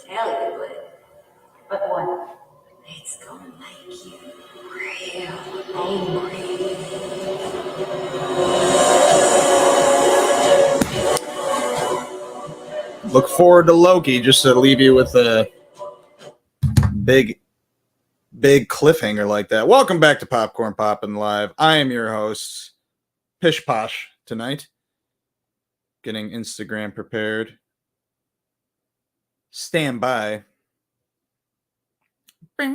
Hell you would. But what? It's gonna make you real angry. Look forward to Loki, just to leave you with a big cliffhanger like that. Welcome back to Popcorn Poppin' Live. I am your host, Pish Posh, tonight. Getting Instagram prepared. Stand by. Hey,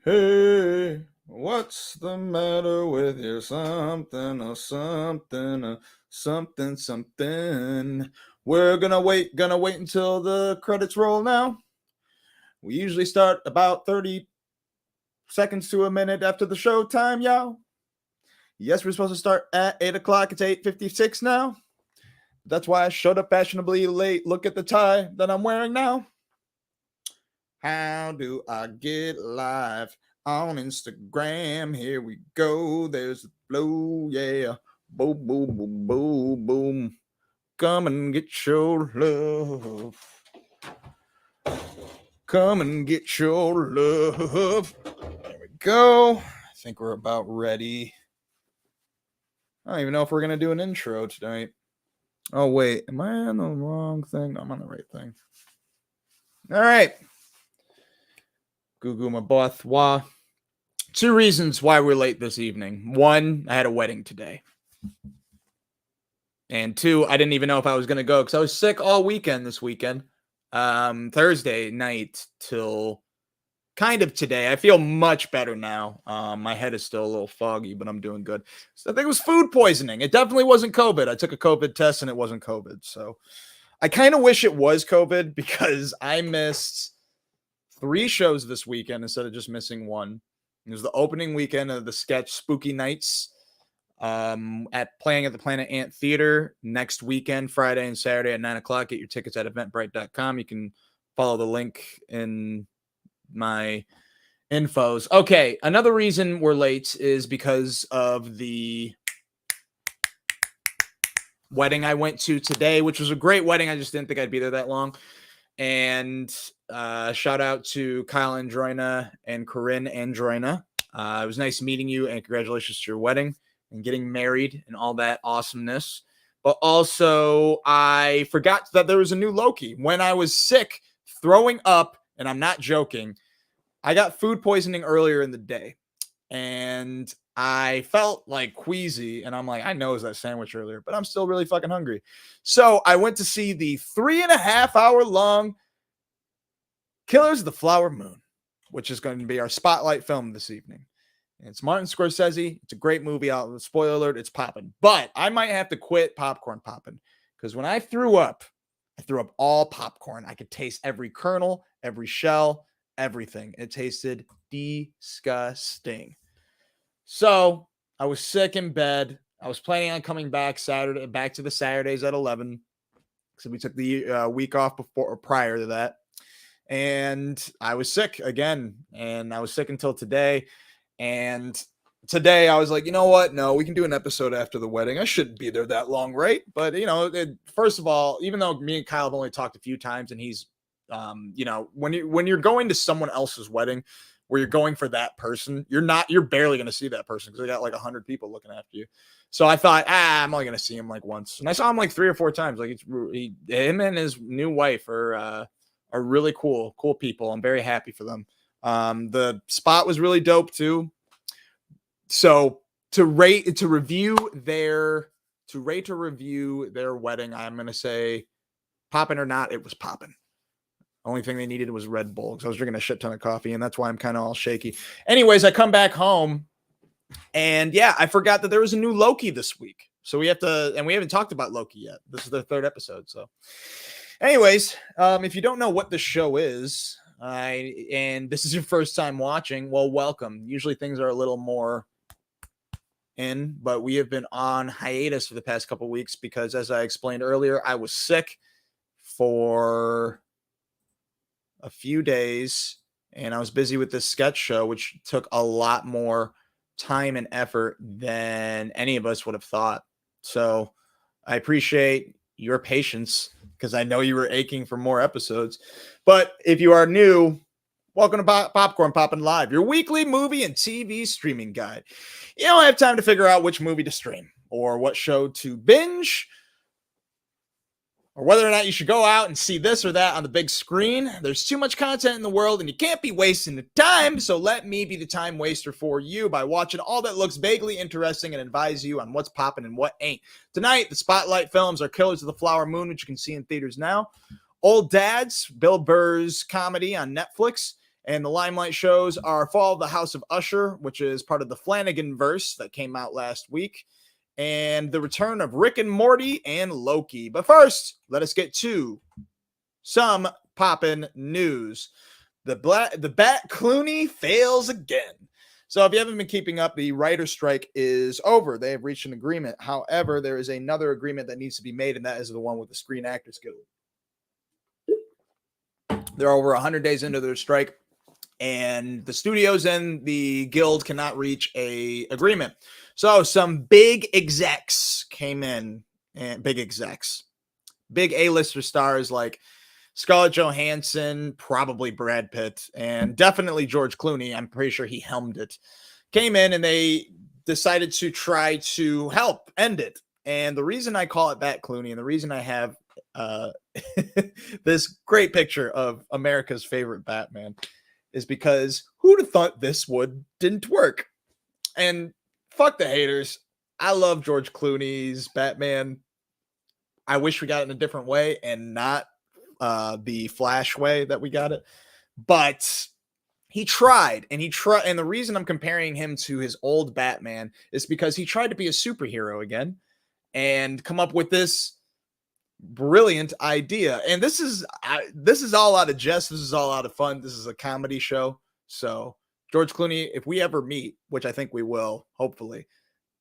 hey, what's the matter with you? Something or something or something. We're gonna wait until the credits roll now. We usually start about 30 seconds to a minute after the show time, y'all. Yes, we're supposed to start at 8 o'clock. It's 8:56 now. That's why I showed up fashionably late. Look at the tie that I'm wearing now. How do I get live on Instagram? Here we go. There's the flow. Yeah. Boom, boom, boom, boom, boom. Come and get your love. Come and get your love. There we go. I think we're about ready. I don't even know if we're going to do an intro tonight. Oh, wait. Am I on the wrong thing? I'm on the right thing. All right. Goo my both. Wah. 2 reasons why we're late this evening. 1, I had a wedding today. And 2, I didn't even know if I was going to go because I was sick all weekend this weekend. Thursday night till kind of today. I feel much better now. My head is still a little foggy, but I'm doing good. So I think it was food poisoning. It definitely wasn't COVID. I took a COVID test and it wasn't COVID. So I kind of wish it was COVID because I missed 3 shows this weekend instead of just missing 1. It was the opening weekend of the sketch Spooky Nights playing at the Planet Ant Theater next weekend, Friday and Saturday at 9 o'clock. Get your tickets at eventbrite.com. You can follow the link in my infos. Okay, another reason we're late is because of the wedding I went to today, which was a great wedding. I just didn't think I'd be there that long. And shout out to Kyle Androina and Corinne Androina. It was nice meeting you, and congratulations to your wedding and getting married and all that awesomeness. But also, I forgot that there was a new Loki. When I was sick, throwing up, and I'm not joking, I got food poisoning earlier in the day. And I felt like queasy, and I'm like, I know it was that sandwich earlier, but I'm still really fucking hungry. So I went to see the 3.5 hour long Killers of the Flower Moon, which is going to be our spotlight film this evening. And it's Martin Scorsese. It's a great movie. Spoiler alert, it's popping. But I might have to quit popcorn popping because when I threw up all popcorn. I could taste every kernel, every shell, everything. It tasted disgusting. So I was sick in bed. I was planning on coming back to the Saturdays at 11. So we took the week off before or prior to that. And I was sick again. And I was sick until today. And today I was like, you know what? No, we can do an episode after the wedding. I shouldn't be there that long, right? But, first of all, even though me and Kyle have only talked a few times and he's, when you're going to someone else's wedding, where you're going for that person, you're barely going to see that person because they got like 100 people looking after you. So I thought, I'm only going to see him like once. And I saw him like 3 or 4 times. Like him and his new wife are really cool people. I'm very happy for them. The spot was really dope too. So to review their wedding, I'm going to say poppin' or not, it was poppin'. Only thing they needed was Red Bull because I was drinking a shit ton of coffee, and that's why I'm kind of all shaky. Anyways, I come back home, and I forgot that there was a new Loki this week. So we haven't talked about Loki yet. This is the 3rd episode. So anyways, if you don't know what the show is, and this is your first time watching, well, welcome. Usually things are a little more but we have been on hiatus for the past couple of weeks because, as I explained earlier, I was sick for a few days, and I was busy with this sketch show, which took a lot more time and effort than any of us would have thought. So I appreciate your patience because I know you were aching for more episodes. But if you are new, welcome to Popcorn Poppin' Live, your weekly movie and TV streaming guide. You don't have time to figure out which movie to stream or what show to binge, or whether or not you should go out and see this or that on the big screen. There's too much content in the world and you can't be wasting the time. So let me be the time waster for you by watching all that looks vaguely interesting and advise you on what's popping and what ain't. Tonight, the spotlight films are Killers of the Flower Moon, which you can see in theaters now, Old Dads, Bill Burr's comedy on Netflix, and the Limelight shows are Fall of the House of Usher, which is part of the Flanagan verse that came out last week, and the return of Rick and Morty and Loki. But first, let us get to some Poppin' news. The Bat Clooney fails again. So if you haven't been keeping up, the writer strike is over. They have reached an agreement. However, there is another agreement that needs to be made, and that is the one with the Screen Actors Guild. They're over 100 days into their strike, and the studios and the guild cannot reach a agreement. So some big execs came in, and big A-lister stars like Scarlett Johansson, probably Brad Pitt, and definitely George Clooney. I'm pretty sure he helmed it. Came in and they decided to try to help end it. And the reason I call it Bat Clooney, and the reason I have this great picture of America's favorite Batman, is because who'd have thought this didn't work? And fuck the haters. I love George Clooney's Batman. I wish we got it in a different way and not the Flash way that we got it. But he tried, and and the reason I'm comparing him to his old Batman is because he tried to be a superhero again and come up with this brilliant idea. And this is all out of jest. This is all out of fun. This is a comedy show. So George Clooney, if we ever meet, which I think we will, hopefully,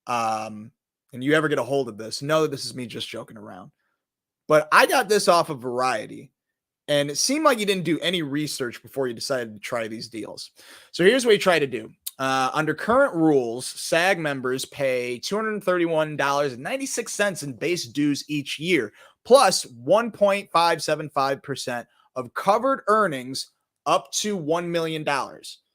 and you ever get a hold of this, know that this is me just joking around. But I got this off of Variety, and it seemed like you didn't do any research before you decided to try these deals. So here's what you try to do. Under current rules, SAG members pay $231.96 in base dues each year, plus 1.575% of covered earnings up to $1 million.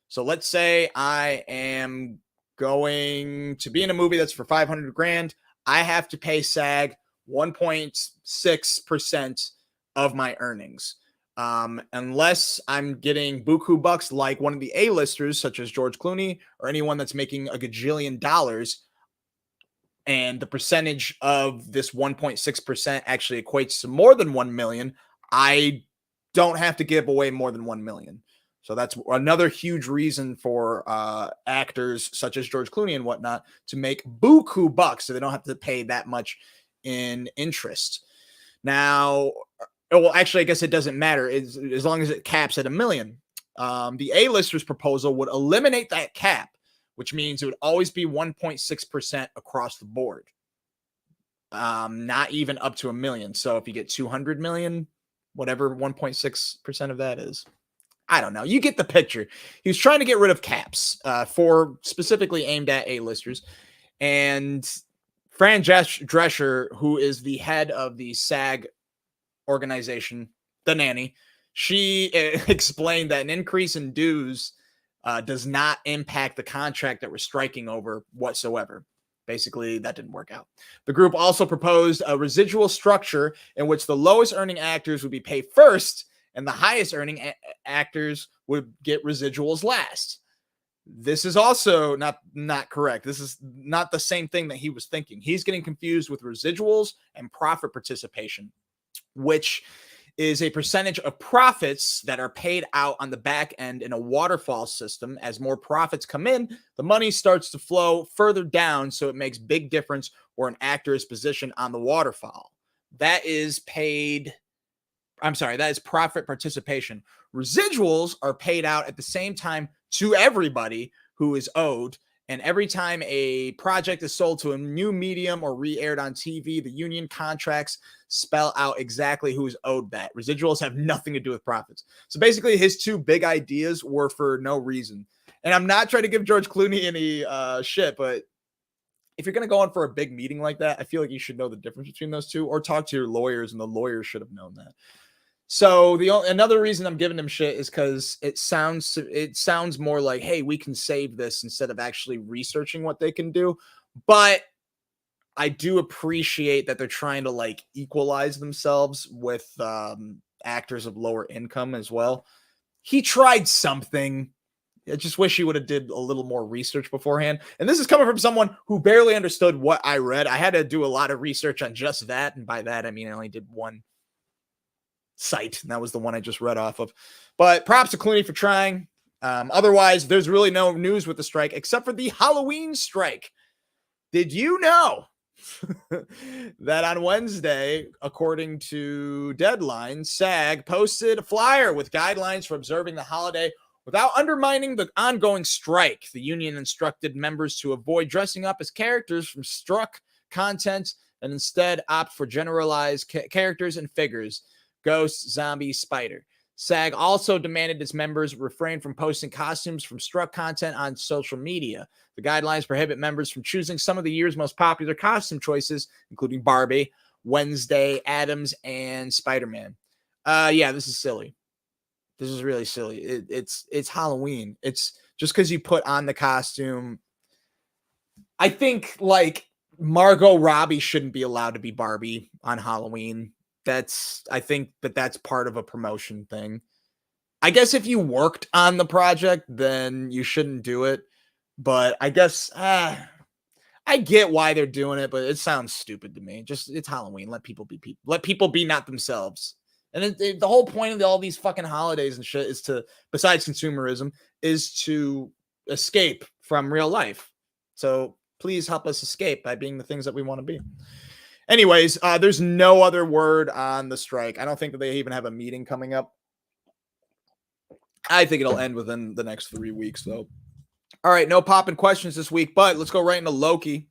So let's say I am going to be in a movie that's for $500,000. I have to pay SAG 1.6% of my earnings. Unless I'm getting buku bucks like one of the A-listers, such as George Clooney, or anyone that's making a gajillion dollars, and the percentage of this 1.6% actually equates to more than 1 million, I don't have to give away more than 1 million. So that's another huge reason for actors such as George Clooney and whatnot to make buku bucks, so they don't have to pay that much in interest. Now, well, actually, I guess it doesn't matter as long as it caps at $1 million. The A-listers proposal would eliminate that cap, which means it would always be 1.6% across the board, not even up to $1 million. So if you get 200 million, whatever 1.6% of that is, I don't know. You get the picture. He was trying to get rid of caps for specifically aimed at A-listers. And Fran Drescher, who is the head of the SAG organization, the nanny, she explained that an increase in dues does not impact the contract that we're striking over whatsoever. Basically, that didn't work out. The group also proposed a residual structure in which the lowest earning actors would be paid first and the highest earning actors would get residuals last. This is also not correct. This is not the same thing that he was thinking. He's getting confused with residuals and profit participation, which is a percentage of profits that are paid out on the back end in a waterfall system. As more profits come in, the money starts to flow further down, so it makes big difference where an actor is positioned on the waterfall. That is profit participation. Residuals are paid out at the same time to everybody who is owed, And every time a project is sold to a new medium or re-aired on TV, the union contracts spell out exactly who's owed that. Residuals have nothing to do with profits. So basically, his two big ideas were for no reason. And I'm not trying to give George Clooney any shit, but if you're going to go on for a big meeting like that, I feel like you should know the difference between those two, or talk to your lawyers, and the lawyers should have known that. So another reason I'm giving him shit is because it sounds more like, hey, we can save this, instead of actually researching what they can do. But I do appreciate that they're trying to like equalize themselves with actors of lower income as well. He tried something. I just wish he would have did a little more research beforehand. And this is coming from someone who barely understood what I read. I had to do a lot of research on just that. And by that, I mean, I only did one site, and that was the one I just read off of. But props to Clooney for trying. Otherwise, there's really no news with the strike except for the Halloween strike. Did you know that on Wednesday, according to Deadline, SAG posted a flyer with guidelines for observing the holiday without undermining the ongoing strike? The union instructed members to avoid dressing up as characters from struck content and instead opt for generalized characters and figures: ghost, zombie, spider. SAG also demanded its members refrain from posting costumes from struck content on social media. The guidelines prohibit members from choosing some of the year's most popular costume choices, including Barbie, Wednesday Addams, and Spider-Man. Yeah, this is silly. This is really silly. It's Halloween. It's just because you put on the costume. I think like Margot Robbie shouldn't be allowed to be Barbie on Halloween. I think that's part of a promotion thing. I guess if you worked on the project, then you shouldn't do it. But I guess I get why they're doing it, but it sounds stupid to me. Just, it's Halloween. Let people be people. Let people be not themselves. And the whole point of all these fucking holidays and shit is to, besides consumerism, is to escape from real life. So please help us escape by being the things that we want to be. Anyways, there's no other word on the strike. I don't think that they even have a meeting coming up. I think it'll end within the next 3 weeks, though. All right, no popping questions this week, but let's go right into Loki.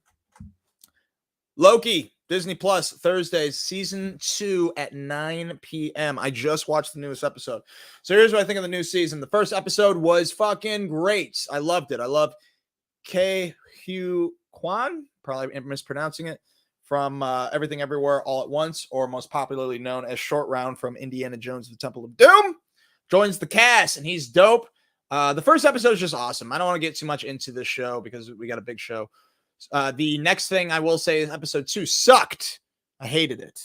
Loki, Disney Plus, Thursdays, season 2 at 9 p.m. I just watched the newest episode. So here's what I think of the new season. The first episode was fucking great. I loved it. I loved Hugh Kwan, probably mispronouncing it, from Everything Everywhere All at Once, or most popularly known as Short Round from Indiana Jones and the Temple of Doom, joins the cast, and he's dope. The first episode is just awesome. I don't want to get too much into this show because we got a big show. The next thing I will say is episode 2 sucked. I hated it.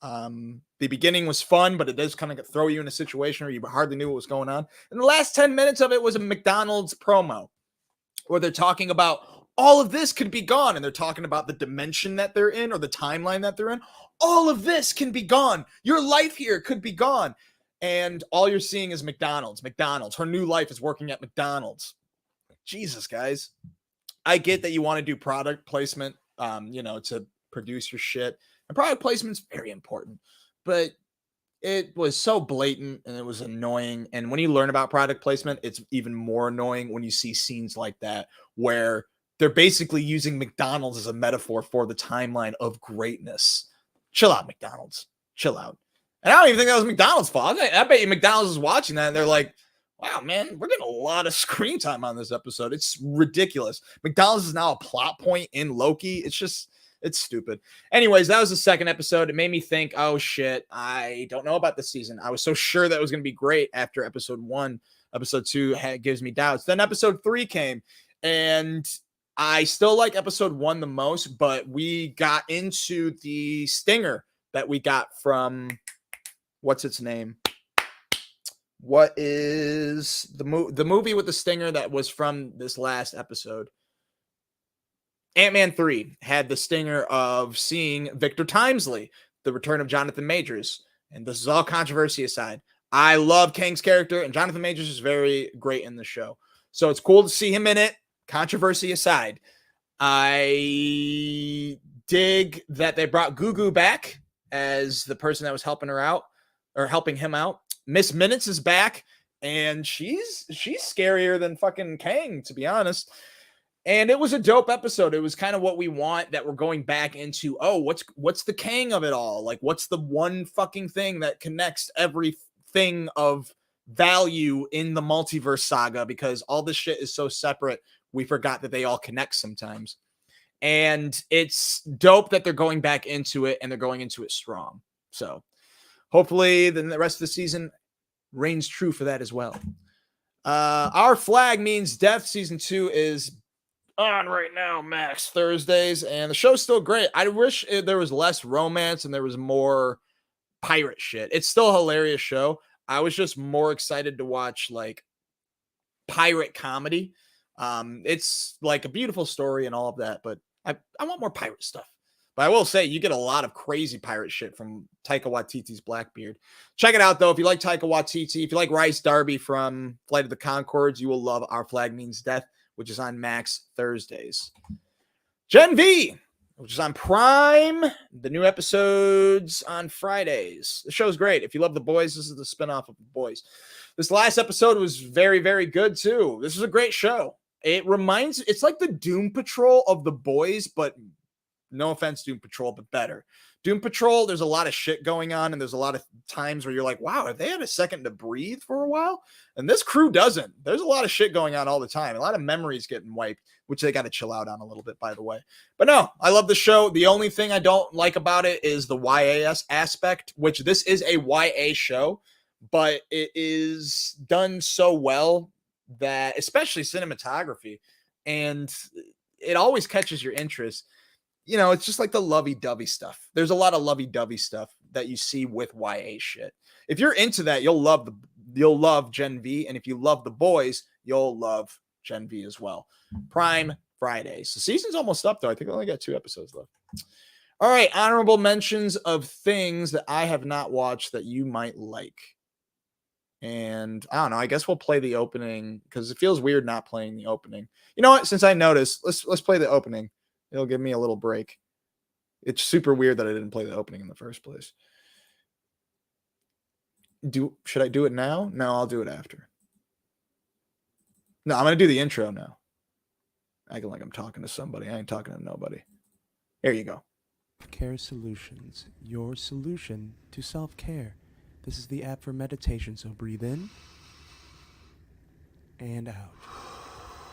The beginning was fun, but it does kind of throw you in a situation where you hardly knew what was going on. And the last 10 minutes of it was a McDonald's promo where they're talking about all of this could be gone. And they're talking about the dimension that they're in, or the timeline that they're in. All of this can be gone. Your life here could be gone. And all you're seeing is McDonald's. Her new life is working at McDonald's. Jesus, guys. I get that you want to do product placement, to produce your shit. And product placement's very important. But it was so blatant and it was annoying. And when you learn about product placement, it's even more annoying when you see scenes like that where they're basically using McDonald's as a metaphor for the timeline of greatness. Chill out, McDonald's. Chill out. And I don't even think that was McDonald's fault. I bet you McDonald's is watching that and they're like, wow, man, we're getting a lot of screen time on this episode. It's ridiculous. McDonald's is now a plot point in Loki. It's stupid. Anyways, that was the second episode. It made me think, oh shit, I don't know about this season. I was so sure that it was going to be great after episode 1. Episode 2 gives me doubts. Then episode 3 came, and I still like episode 1 the most, but we got into the stinger that we got from, what's its name? What is the movie with the stinger that was from this last episode? Ant-Man 3 had the stinger of seeing Victor Timesley, the return of Jonathan Majors. And this is all controversy aside. I love Kang's character, and Jonathan Majors is very great in the show. So it's cool to see him in it. Controversy aside. I dig that they brought Gugu back as the person that was helping her out, or helping him out. Miss Minutes is back, and she's scarier than fucking Kang, to be honest. And it was a dope episode. It was kind of what we want, that we're going back into, oh, what's the king of it all? Like, what's the one fucking thing that connects everything of value in the multiverse saga? Because all this shit is so separate, we forgot that they all connect sometimes. And it's dope that they're going back into it, and they're going into it strong. So hopefully then the rest of the season reigns true for that as well. Our Flag Means Death season 2 is on right now, Max, Thursdays, and the show's still great. I wish there was less romance and there was more pirate shit. It's still a hilarious show. I was just more excited to watch like pirate comedy. It's like a beautiful story and all of that, but I want more pirate stuff. But I will say, you get a lot of crazy pirate shit from Taika Waititi's Blackbeard. Check it out, though. If you like Taika Waititi, if you like Rice Darby from Flight of the Conchords, you will love Our Flag Means Death, which is on Max Thursdays. Gen V, which is on Prime. The new episodes on Fridays. The show's great. If you love The Boys, this is the spinoff of The Boys. This last episode was very, very good, too. This is a great show. It's like the Doom Patrol of The Boys, but no offense, Doom Patrol, but better. Doom Patrol, there's a lot of shit going on, and there's a lot of times where you're like, wow, have they had a second to breathe for a while? And this crew doesn't. There's a lot of shit going on all the time. A lot of memories getting wiped, which they got to chill out on a little bit, by the way. But no, I love the show. The only thing I don't like about it is the YAS aspect, which this is a YA show, but it is done so well that, especially cinematography, and it always catches your interest. You know, it's just like the lovey-dovey stuff. There's a lot of lovey-dovey stuff that you see with YA shit. If you're into that, you'll love Gen V, and if you love The Boys, you'll love Gen V as well. Prime Fridays. The season's almost up, though. I think I only got 2 episodes left. All right, honorable mentions of things that I have not watched that you might like. And I don't know, I guess we'll play the opening because it feels weird not playing the opening. You know what? Since I noticed, let's play the opening. It'll give me a little break. It's super weird that I didn't play the opening in the first place. Should I do it now? No, I'll do it after. No, I'm going to do the intro now. Acting like I'm talking to somebody. I ain't talking to nobody. Here you go. Care Solutions, your solution to self-care. This is the app for meditation, so breathe in and out.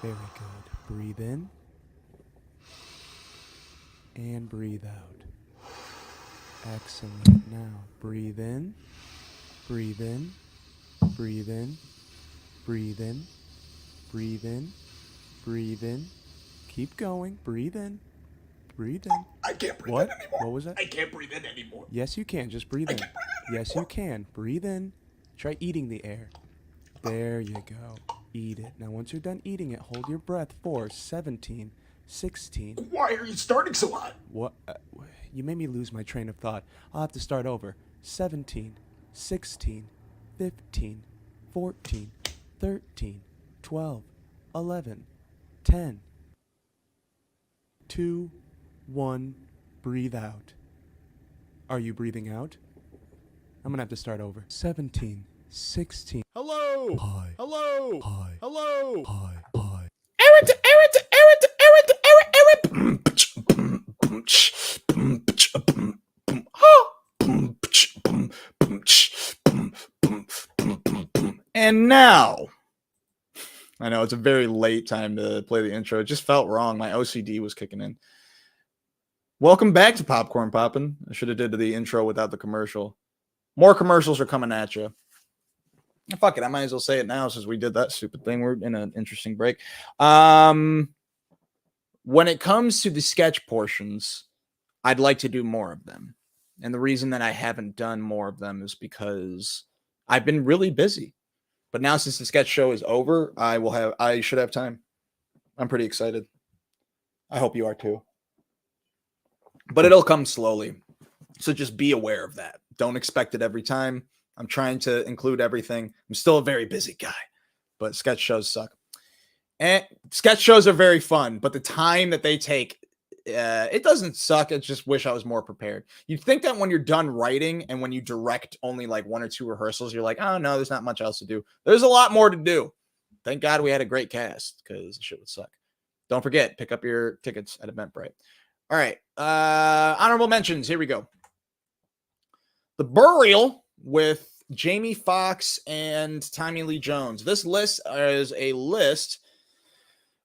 Very good. Breathe in and breathe out. Excellent. Now, breathe in, breathe in, breathe in, breathe in, breathe in, breathe in. Keep going. Breathe in, breathe in. I can't breathe What? in anymore. What was that? I can't breathe in anymore. Yes, you can. Just breathe in. Yes, you can. Breathe in. Try eating the air. There you go. Eat it. Now, once you're done eating it, hold your breath for 17, 16. Why are you starting so hot? What? You made me lose my train of thought. I'll have to start over. 17, 16, 15, 14, 13, 12, 11, 10, 2, 1. Breathe out. Are you breathing out? I'm gonna have to start over. 17, 16. Hello. Hi. Hello. Hi. Hello. Hi. Hi. And now, I know it's a very late time to play the intro. It just felt wrong. My OCD was kicking in. Welcome back to Popcorn Poppin'. I should have did the intro without the commercial. More commercials are coming at you. Fuck it, I might as well say it now since we did that stupid thing. We're in an interesting break. When it comes to the sketch portions, I'd like to do more of them. And the reason that I haven't done more of them is because I've been really busy. But now since the sketch show is over, I should have time. I'm pretty excited. I hope you are too. But it'll come slowly. So just be aware of that. Don't expect it every time. I'm trying to include everything. I'm still a very busy guy, but sketch shows suck. And sketch shows are very fun, but the time that they take, it doesn't suck. I just wish I was more prepared. You'd think that when you're done writing and when you direct only like 1 or 2 rehearsals, you're like, oh no, there's not much else to do. There's a lot more to do. Thank God we had a great cast because the shit would suck. Don't forget, pick up your tickets at Eventbrite. All right. Honorable mentions. Here we go. The Burial with Jamie Foxx and Tommy Lee Jones. This list is a list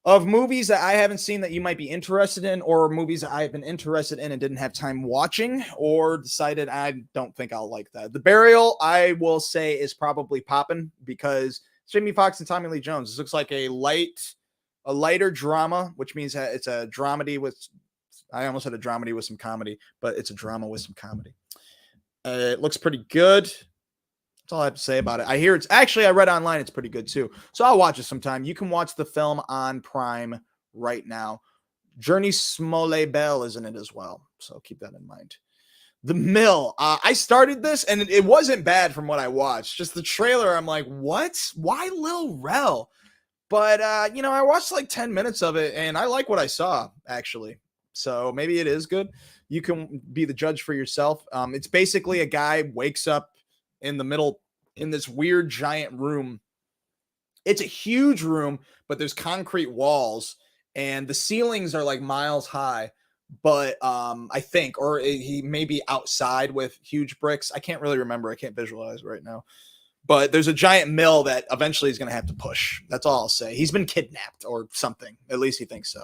of movies that I haven't seen that you might be interested in, or movies that I've been interested in and didn't have time watching, or decided I don't think I'll like that. The Burial, I will say, is probably Poppin', because Jamie Foxx and Tommy Lee Jones. This looks like a lighter drama, which means that it's a dramedy with, I almost said a dramedy with some comedy, but it's a drama with some comedy. It looks pretty good. That's all I have to say about it. I hear it's actually, I read online, it's pretty good too. So I'll watch it sometime. You can watch the film on Prime right now. Journey Smollett Bell is in it as well. So keep that in mind. The Mill. I started this and it wasn't bad from what I watched. Just the trailer, I'm like, what? Why Lil Rel? But, I watched like 10 minutes of it and I like what I saw, actually. So maybe it is good. You can be the judge for yourself. It's basically a guy wakes up in the middle in this weird giant room. It's a huge room, but there's concrete walls and the ceilings are like miles high. But I think, or he may be outside with huge bricks. I can't really remember. I can't visualize right now. But there's a giant mill that eventually he's going to have to push. That's all I'll say. He's been kidnapped or something. At least he thinks so.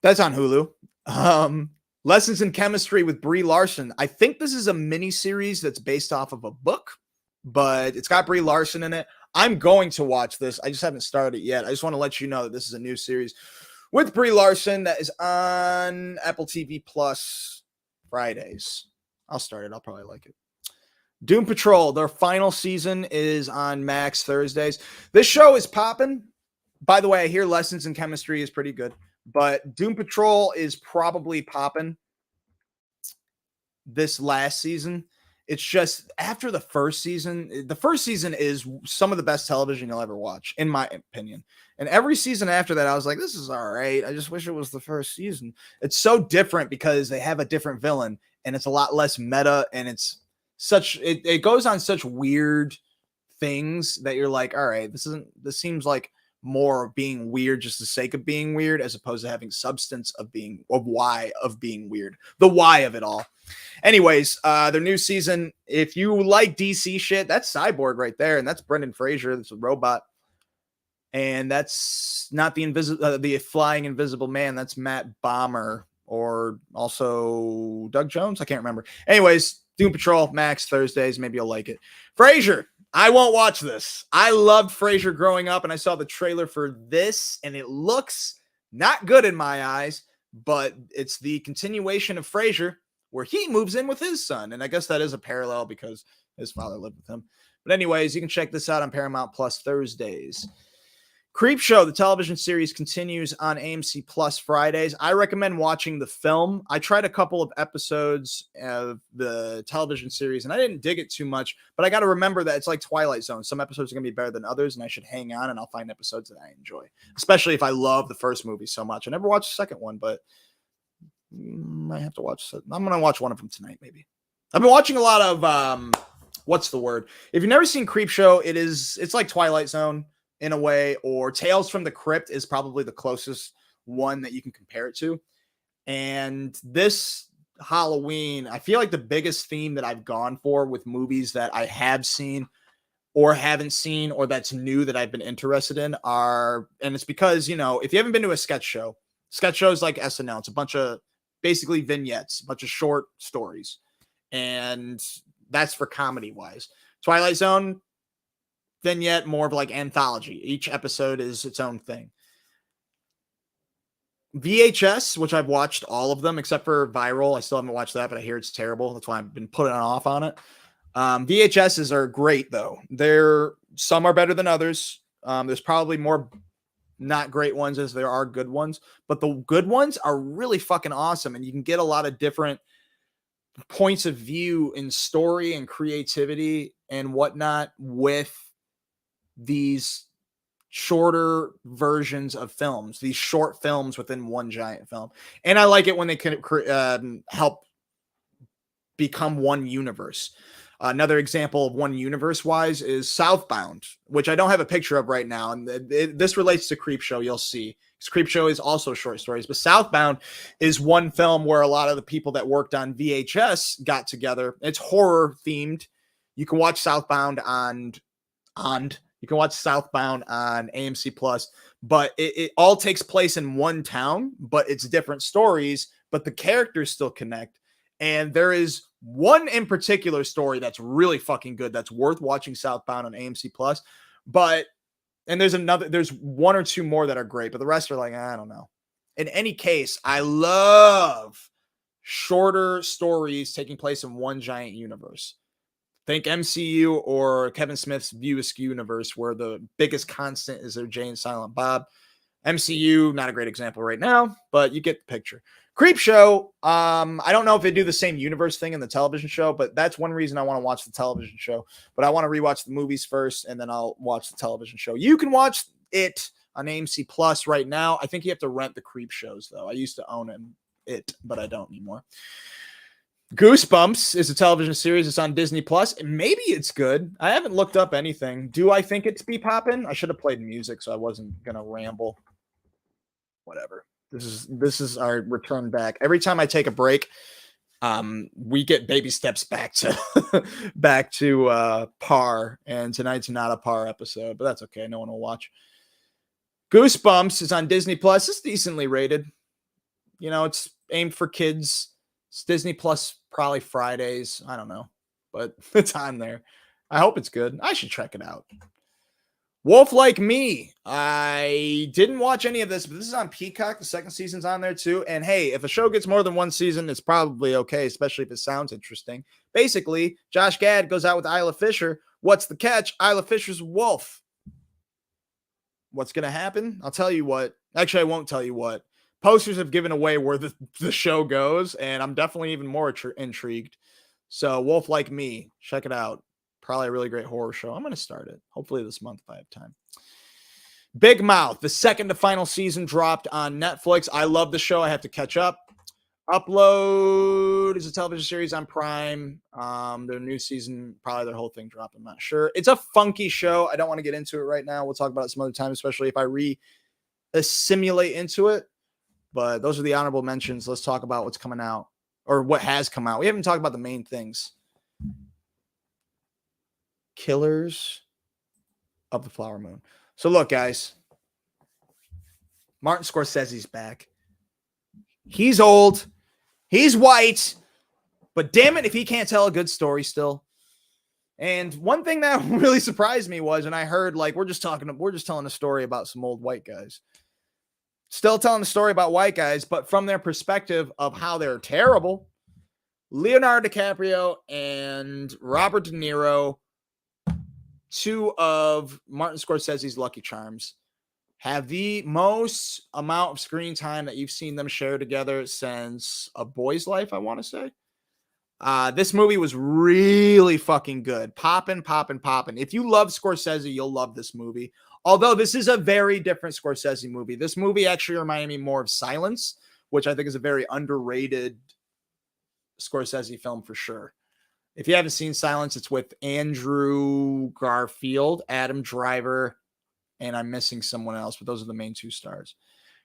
That's on Hulu. Lessons in Chemistry with Brie Larson. I think this is a mini series that's based off of a book, but it's got Brie Larson in it. I'm going to watch this. I just haven't started it yet. I just want to let you know that this is a new series with Brie Larson that is on Apple TV Plus Fridays. I'll start it. I'll probably like it. Doom Patrol, their final season is on Max Thursdays. This show is popping. By the way, I hear Lessons in Chemistry is pretty good, but Doom Patrol is probably popping this last season. It's just after the first season is some of the best television you'll ever watch, in my opinion. And every season after that, I was like, this is all right. I just wish it was the first season. It's so different because they have a different villain and it's a lot less meta. And it's it goes on such weird things that you're like, all right, this seems like more of being weird just the sake of being weird, as opposed to having substance of being weird, the why of it all. Anyways, their new season, if you like DC shit, that's Cyborg right there, and that's Brendan Fraser. That's a robot, and that's not the flying invisible man. That's Matt Bomer, or also Doug Jones. I can't remember. Anyways, Doom Patrol, Max Thursdays. Maybe you'll like it. Frasier. I won't watch this. I loved Frasier growing up, and I saw the trailer for this, and it looks not good in my eyes, but it's the continuation of Frasier, where he moves in with his son. And I guess that is a parallel because his father lived with him. But anyways, you can check this out on Paramount Plus Thursdays. Creepshow, the television series, continues on AMC Plus Fridays. I recommend watching the film. I tried a couple of episodes of the television series, and I didn't dig it too much, but I got to remember that it's like Twilight Zone. Some episodes are going to be better than others, and I should hang on, and I'll find episodes that I enjoy, especially if I love the first movie so much. I never watched the second one, but I have to watch it. I'm going to watch one of them tonight, maybe. I've been watching a lot of, what's the word? If you've never seen Creepshow, it's like Twilight Zone in a way, or Tales from the Crypt is probably the closest one that you can compare it to. And this Halloween, I feel like the biggest theme that I've gone for with movies that I have seen or haven't seen, or that's new that I've been interested in and it's because, if you haven't been to a sketch shows like SNL, it's a bunch of basically vignettes, a bunch of short stories. And that's for comedy wise. Twilight Zone, vignette, more of like anthology. Each episode is its own thing. VHS, which I've watched all of them except for Viral. I still haven't watched that, but I hear it's terrible. That's why I've been putting off on it. VHSs are great though. Some are better than others. There's probably more not great ones as there are good ones, but the good ones are really fucking awesome. And you can get a lot of different points of view in story and creativity and whatnot with these shorter versions of films, these short films within one giant film. And I like it when they can help become one universe. Another example of one universe wise is Southbound, which I don't have a picture of right now. And this relates to Creepshow. You'll see Because Creepshow is also short stories. But Southbound is one film where a lot of the people that worked on VHS got together. It's horror themed. You can watch Southbound on AMC Plus, but it all takes place in one town, but it's different stories, but the characters still connect. And there is one in particular story that's really fucking good. That's worth watching, Southbound on AMC Plus. And there's one or two more that are great, but the rest are like, I don't know. In any case, I love shorter stories taking place in one giant universe. Think MCU or Kevin Smith's View Askew universe, where the biggest constant is their Jay and Silent Bob. MCU, not a great example right now, but you get the picture. Creepshow, I don't know if they do the same universe thing in the television show, but that's one reason I want to watch the television show. But I want to rewatch the movies first, and then I'll watch the television show. You can watch it on AMC Plus right now. I think you have to rent the Creepshows, though. I used to own it, but I don't anymore. Goosebumps is a television series. It's on Disney Plus. Maybe it's good. I haven't looked up anything. Do I think it's be poppin'? I should have played music, so I wasn't gonna ramble. Whatever. This is our return back. Every time I take a break, we get baby steps back to par. And tonight's not a par episode, but that's okay. No one will watch. Goosebumps is on Disney Plus. It's decently rated. You know, it's aimed for kids. It's Disney Plus, probably Fridays. I don't know, but it's on there. I hope it's good. I should check it out. Wolf Like Me. I didn't watch any of this, but this is on Peacock. The second season's on there too. And hey, if a show gets more than one season, it's probably okay, especially if it sounds interesting. Basically, Josh Gad goes out with Isla Fisher. What's the catch? Isla Fisher's a wolf. What's going to happen? I'll tell you what. Actually, I won't tell you what. Posters have given away where the show goes, and I'm definitely even more intrigued. So, Wolf Like Me, check it out. Probably a really great horror show. I'm going to start it. Hopefully this month if I have time. Big Mouth, the second to final season dropped on Netflix. I love the show. I have to catch up. Upload is a television series on Prime. Their new season, probably their whole thing dropped. I'm not sure. It's a funky show. I don't want to get into it right now. We'll talk about it some other time, especially if I assimilate into it. But those are the honorable mentions. Let's talk about what's coming out or what has come out. We haven't talked about the main things. Killers of the Flower Moon. So look, guys. Martin Scorsese's back. He's old. He's white. But damn it if he can't tell a good story still. And one thing that really surprised me was, and I heard like we're just telling a story about some old white guys. Still telling the story about white guys, but from their perspective of how they're terrible. Leonardo DiCaprio and Robert De Niro, two of Martin Scorsese's Lucky Charms, have the most amount of screen time that you've seen them share together since A Boy's Life, I want to say. This movie was really fucking good. Poppin'. If you love Scorsese, you'll love this movie. Although this is a very different Scorsese movie. This movie actually reminded me more of Silence, which I think is a very underrated Scorsese film for sure. If you haven't seen Silence, it's with Andrew Garfield, Adam Driver, and I'm missing someone else, but those are the main two stars.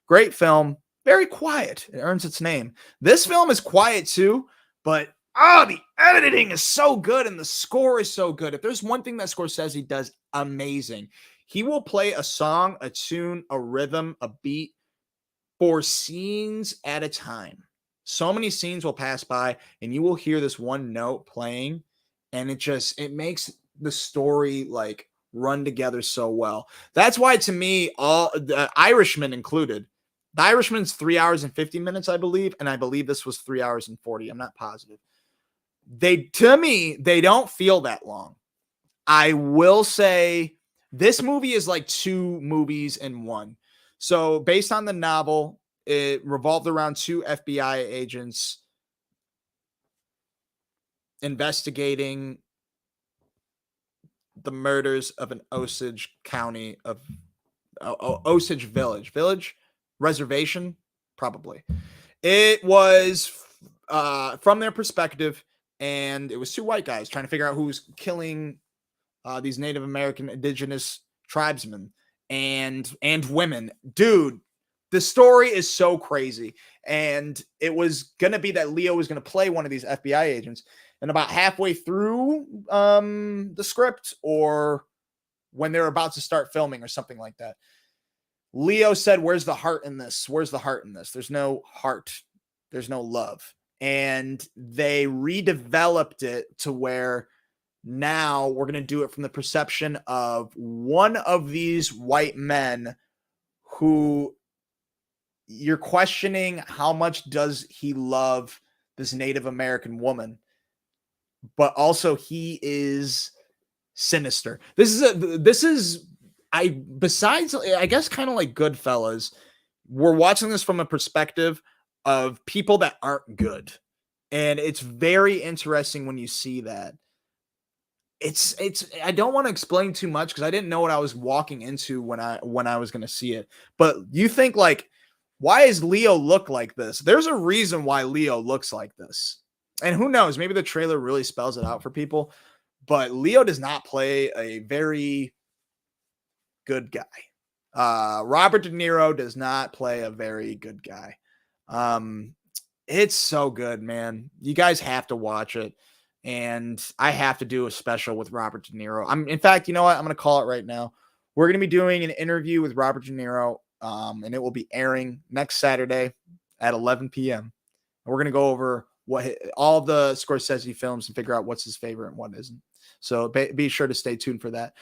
Great film. Very quiet. It earns its name. This film is quiet too, but the editing is so good and the score is so good. If there's one thing that Scorsese does amazing, he will play a song, a tune, a rhythm, a beat for scenes at a time. So many scenes will pass by and you will hear this one note playing and it makes the story like run together so well. That's why to me, all the Irishman included. The Irishman's 3 hours and 50 minutes, I believe. And I believe this was 3 hours and 40. I'm not positive. To me, they don't feel that long. I will say this movie is like two movies in one. So based on the novel, it revolved around two FBI agents investigating the murders of an Osage County of Osage Village reservation, probably. It was from their perspective, and it was two white guys trying to figure out who's killing these Native American indigenous tribesmen and women. Dude, the story is so crazy. And it was going to be that Leo was going to play one of these FBI agents. And about halfway through the script, or when they're about to start filming or something like that, Leo said, "Where's the heart in this? Where's the heart in this? There's no heart. There's no love." And they redeveloped it to where now we're going to do it from the perception of one of these white men who you're questioning how much does he love this Native American woman, but also he is sinister. Besides, I guess, kind of like Goodfellas, we're watching this from a perspective of people that aren't good. And it's very interesting when you see that. It's I don't want to explain too much because I didn't know what I was walking into when I was going to see it. But you think, like, why does Leo look like this? There's a reason why Leo looks like this. And who knows, maybe the trailer really spells it out for people, but Leo does not play a very good guy. Robert De Niro does not play a very good guy. It's so good, man. You guys have to watch it. And I have to do a special with Robert De Niro. In fact, you know what? I'm going to call it right now. We're going to be doing an interview with Robert De Niro, and it will be airing next Saturday at 11 p.m. And we're going to go over all the Scorsese films and figure out what's his favorite and what isn't. So be sure to stay tuned for that.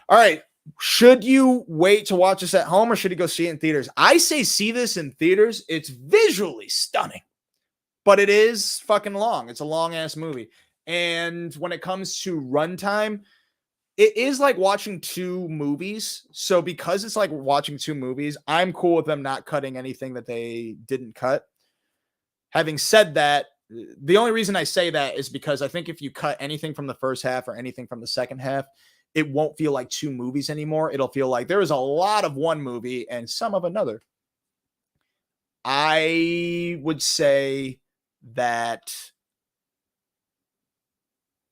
All right. Should you wait to watch this at home, or should you go see it in theaters? I say see this in theaters. It's visually stunning, but it is fucking long. It's a long ass movie. And when it comes to runtime, it is like watching two movies. So because it's like watching two movies, I'm cool with them not cutting anything that they didn't cut. Having said that, the only reason I say that is because I think if you cut anything from the first half or anything from the second half, it won't feel like two movies anymore. It'll feel like there is a lot of one movie and some of another. I would say that,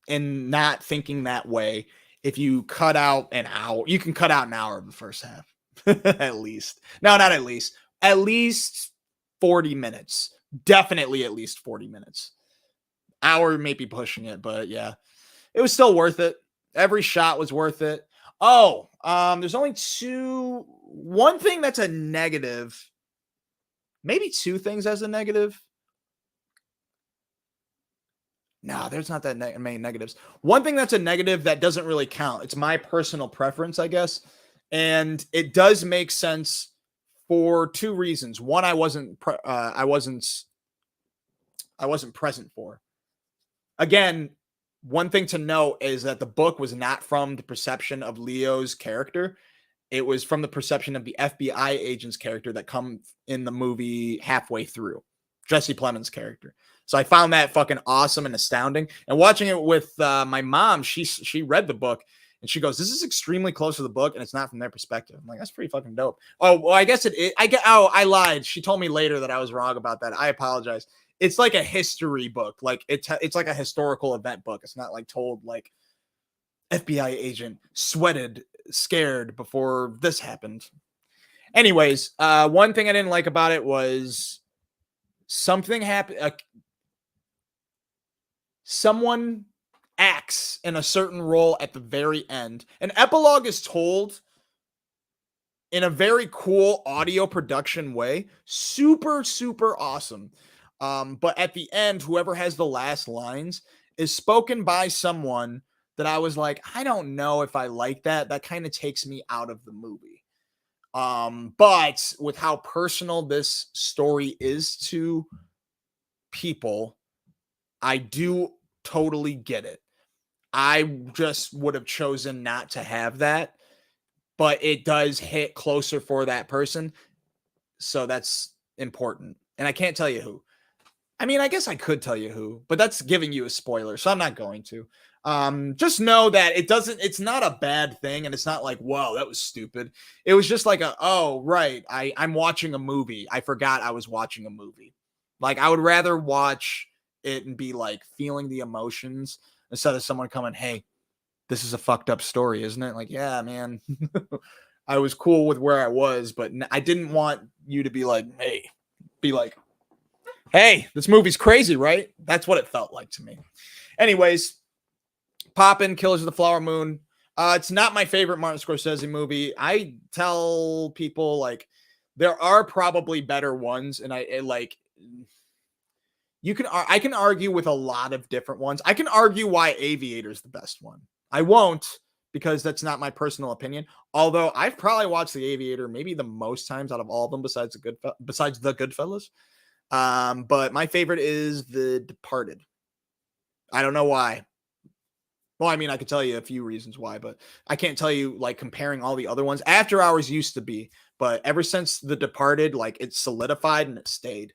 in not thinking that way, if you cut out an hour, you can cut out an hour of the first half. At least. No, not at least. At least 40 minutes. Definitely at least 40 minutes. Hour may be pushing it, but yeah. It was still worth it. Every shot was worth it. Oh, there's only one thing that's a negative. Maybe two things as a negative. No, there's not that many negatives. One thing that's a negative that doesn't really count. It's my personal preference, I guess. And it does make sense for two reasons. One, I wasn't present for. Again, one thing to note is that the book was not from the perception of Leo's character. It was from the perception of the FBI agent's character that come in the movie halfway through. Jesse Plemons' character. So I found that fucking awesome and astounding. And watching it with my mom, she read the book and she goes, "This is extremely close to the book, and it's not from their perspective." I'm like, "That's pretty fucking dope." Oh, well, I guess it is. I lied. She told me later that I was wrong about that. I apologize. It's like a history book. Like it's like a historical event book. It's not like told like FBI agent sweated, scared before this happened. Anyways, one thing I didn't like about it was something happened. Someone acts in a certain role at the very end. An epilogue is told in a very cool audio production way. Super, super awesome. But at the end, whoever has the last lines is spoken by someone that I was like, I don't know if I like that. That kind of takes me out of the movie. But with how personal this story is to people, I do totally get it. I just would have chosen not to have that, but it does hit closer for that person. So that's important. And I can't tell you who. I mean, I guess I could tell you who, but that's giving you a spoiler. So I'm not going to. Just know that it's not a bad thing. And it's not like, whoa, that was stupid. It was just like oh, right. I'm watching a movie. I forgot I was watching a movie. Like, I would rather watch it and be like feeling the emotions instead of someone coming, "Hey, this is a fucked up story, isn't it?" Like, yeah, man. I was cool with where I was, but I didn't want you to be like, hey, this movie's crazy, right? That's what it felt like to me. Anyways, Poppin', Killers of the Flower Moon. It's not my favorite Martin Scorsese movie. I tell people like there are probably better ones, and I can argue with a lot of different ones. I can argue why Aviator's the best one. I won't, because that's not my personal opinion. Although I've probably watched The Aviator maybe the most times out of all of them, besides the Goodfellas. But my favorite is The Departed. I don't know why. Well, I mean, I could tell you a few reasons why, but I can't tell you like comparing all the other ones. After Hours used to be, but ever since The Departed, like it's solidified and it stayed.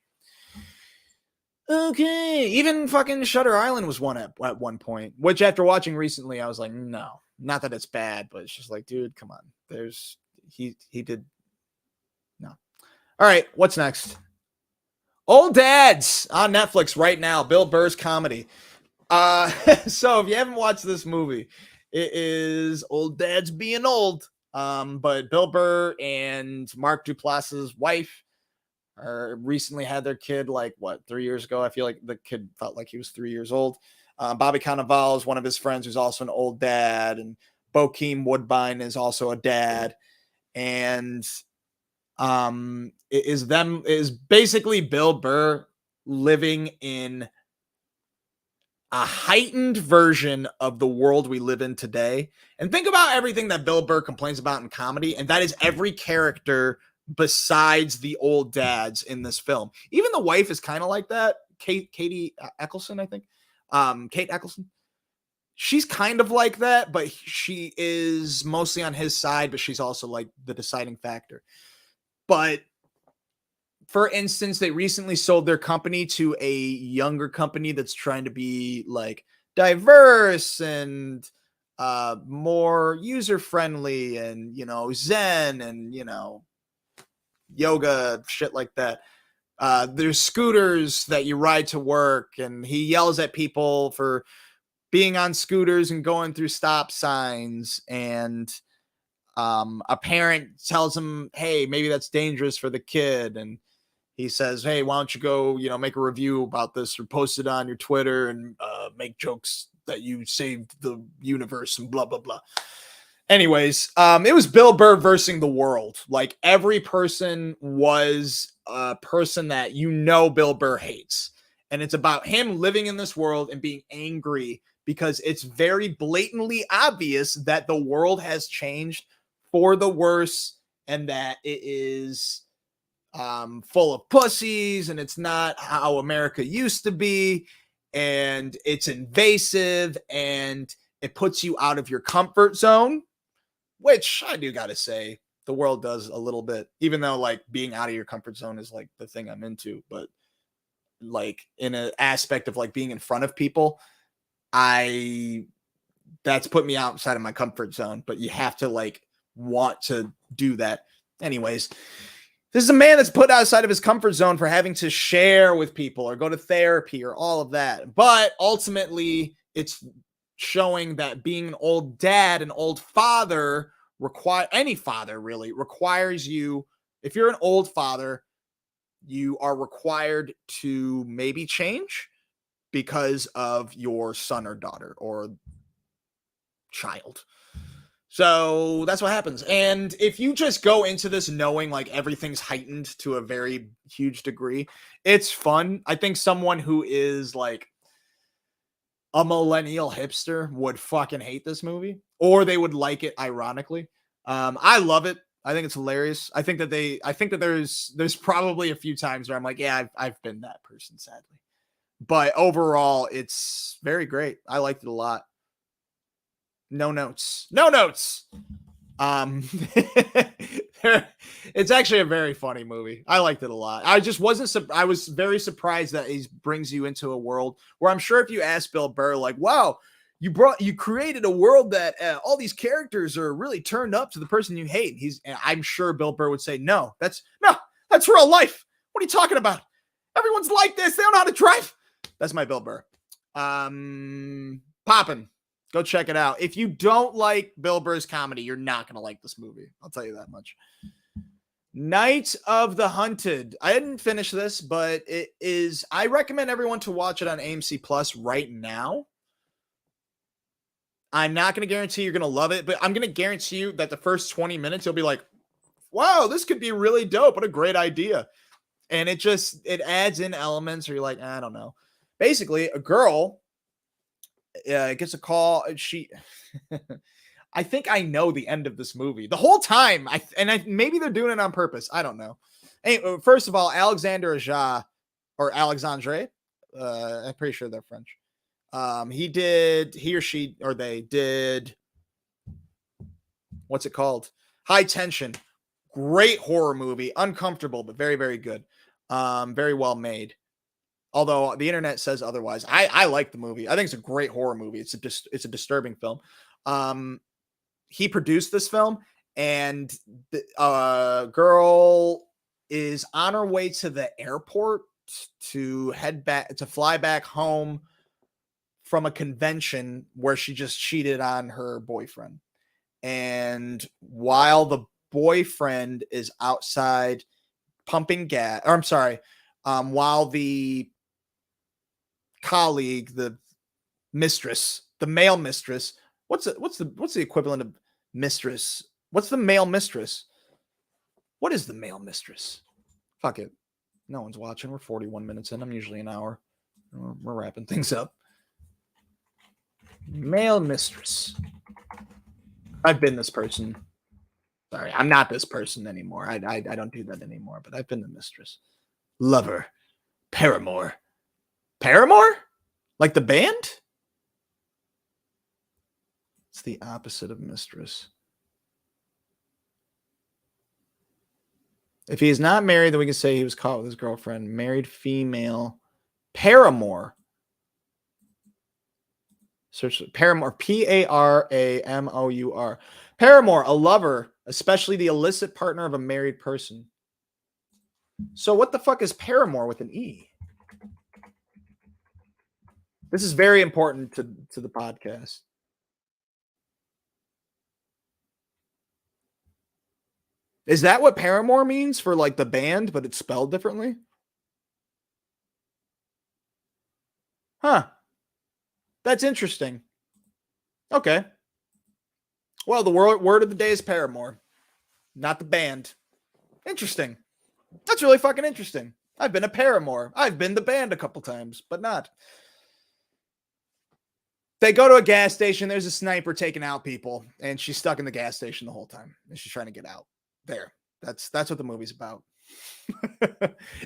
Okay, even fucking Shutter Island was one at one point, which after watching recently, I was like, no, not that it's bad, but it's just like, dude, come on. He did no. All right, what's next? Old Dads on Netflix right now. Bill Burr's comedy. So if you haven't watched this movie, it is Old Dads being old. But Bill Burr and Mark Duplass's wife recently had their kid, like 3 years ago. I feel like the kid felt like he was 3 years old. Bobby Cannavale is one of his friends who's also an old dad, and Bokeem Woodbine is also a dad. And it is basically Bill Burr living in a heightened version of the world we live in today. And think about everything that Bill Burr complains about in comedy, and that is every character besides the old dads in this film. Even the wife is kind of like that. Katie Eccleston, I think. Kate Eccleston. She's kind of like that, but she is mostly on his side, but she's also like the deciding factor. But for instance, they recently sold their company to a younger company that's trying to be like diverse and more user friendly and, Zen and, yoga, shit like that. There's scooters that you ride to work, and he yells at people for being on scooters and going through stop signs. And a parent tells him, hey, maybe that's dangerous for the kid. And he says, hey, why don't you go, make a review about this or post it on your Twitter and make jokes that you saved the universe and blah, blah, blah. Anyways, it was Bill Burr versus the world. Like every person was a person that Bill Burr hates. And it's about him living in this world and being angry because it's very blatantly obvious that the world has changed for the worse and that it is full of pussies and it's not how America used to be, and it's invasive and it puts you out of your comfort zone, which I do gotta say the world does a little bit, even though like being out of your comfort zone is like the thing I'm into. But like in an aspect of like being in front of people, that's put me outside of my comfort zone, but you have to like want to do that. Anyways, this is a man that's put outside of his comfort zone for having to share with people or go to therapy or all of that. But ultimately, it's showing that being an old dad, an old father, any father really requires you. If you're an old father, you are required to maybe change because of your son or daughter or child. So that's what happens. And if you just go into this knowing like everything's heightened to a very huge degree, it's fun. I think someone who is like a millennial hipster would fucking hate this movie, or they would like it ironically. I love it. I think it's hilarious. I think that there's probably a few times where I'm like, yeah, I've been that person, sadly. But overall, it's very great. I liked it a lot. No notes. It's actually a very funny movie. I liked it a lot. I was very surprised that he brings you into a world where I'm sure if you ask Bill Burr, like, wow, you created a world that all these characters are really turned up to the person you hate. I'm sure Bill Burr would say, no, that's real life. What are you talking about? Everyone's like this. They don't know how to drive. That's my Bill Burr. Poppin'. Go check it out. If you don't like Bill Burr's comedy, you're not going to like this movie. I'll tell you that much. Night of the Hunted. I didn't finish this, but it is, I recommend everyone to watch it on AMC Plus right now. I'm not going to guarantee you're going to love it, but I'm going to guarantee you that the first 20 minutes, you'll be like, wow, this could be really dope. What a great idea. And it adds in elements where you're like, I don't know. Basically, a girl gets a call. I think I know the end of this movie the whole time. Maybe they're doing it on purpose. I don't know. Anyway, first of all, Alexander Aja or Alexandre, I'm pretty sure they're French. He or she, or they did, what's it called? High Tension. Great horror movie. Uncomfortable, but very, very good. Very well made. Although the internet says otherwise. I like the movie. I think it's a great horror movie. It's a disturbing film. He produced this film, and the girl is on her way to the airport to fly back home from a convention where she just cheated on her boyfriend. And while the boyfriend is outside pumping gas, or I'm sorry, while the colleague, the mistress, the male mistress, what's the equivalent of mistress? What's the male mistress? What is the male mistress? Fuck it. No one's watching. We're 41 minutes in. I'm usually an hour. We're wrapping things up. Male mistress. I've been this person. Sorry, I'm not this person anymore. I don't do that anymore, but I've been the mistress. Lover. Paramour. Paramore? Like the band? It's the opposite of mistress. If he is not married, then we can say he was caught with his girlfriend. Married female. Paramour. Search Paramour. Paramour. Paramour, a lover, especially the illicit partner of a married person. So what the fuck is paramour with an E? This is very important to the podcast. Is that what Paramore means for like the band, but it's spelled differently? Huh. That's interesting. Okay. Well, the word of the day is Paramore, not the band. Interesting. That's really fucking interesting. I've been a Paramore. I've been the band a couple times, but not. They go to a gas station. There's a sniper taking out people, and she's stuck in the gas station the whole time, and she's trying to get out. There. That's what the movie's about.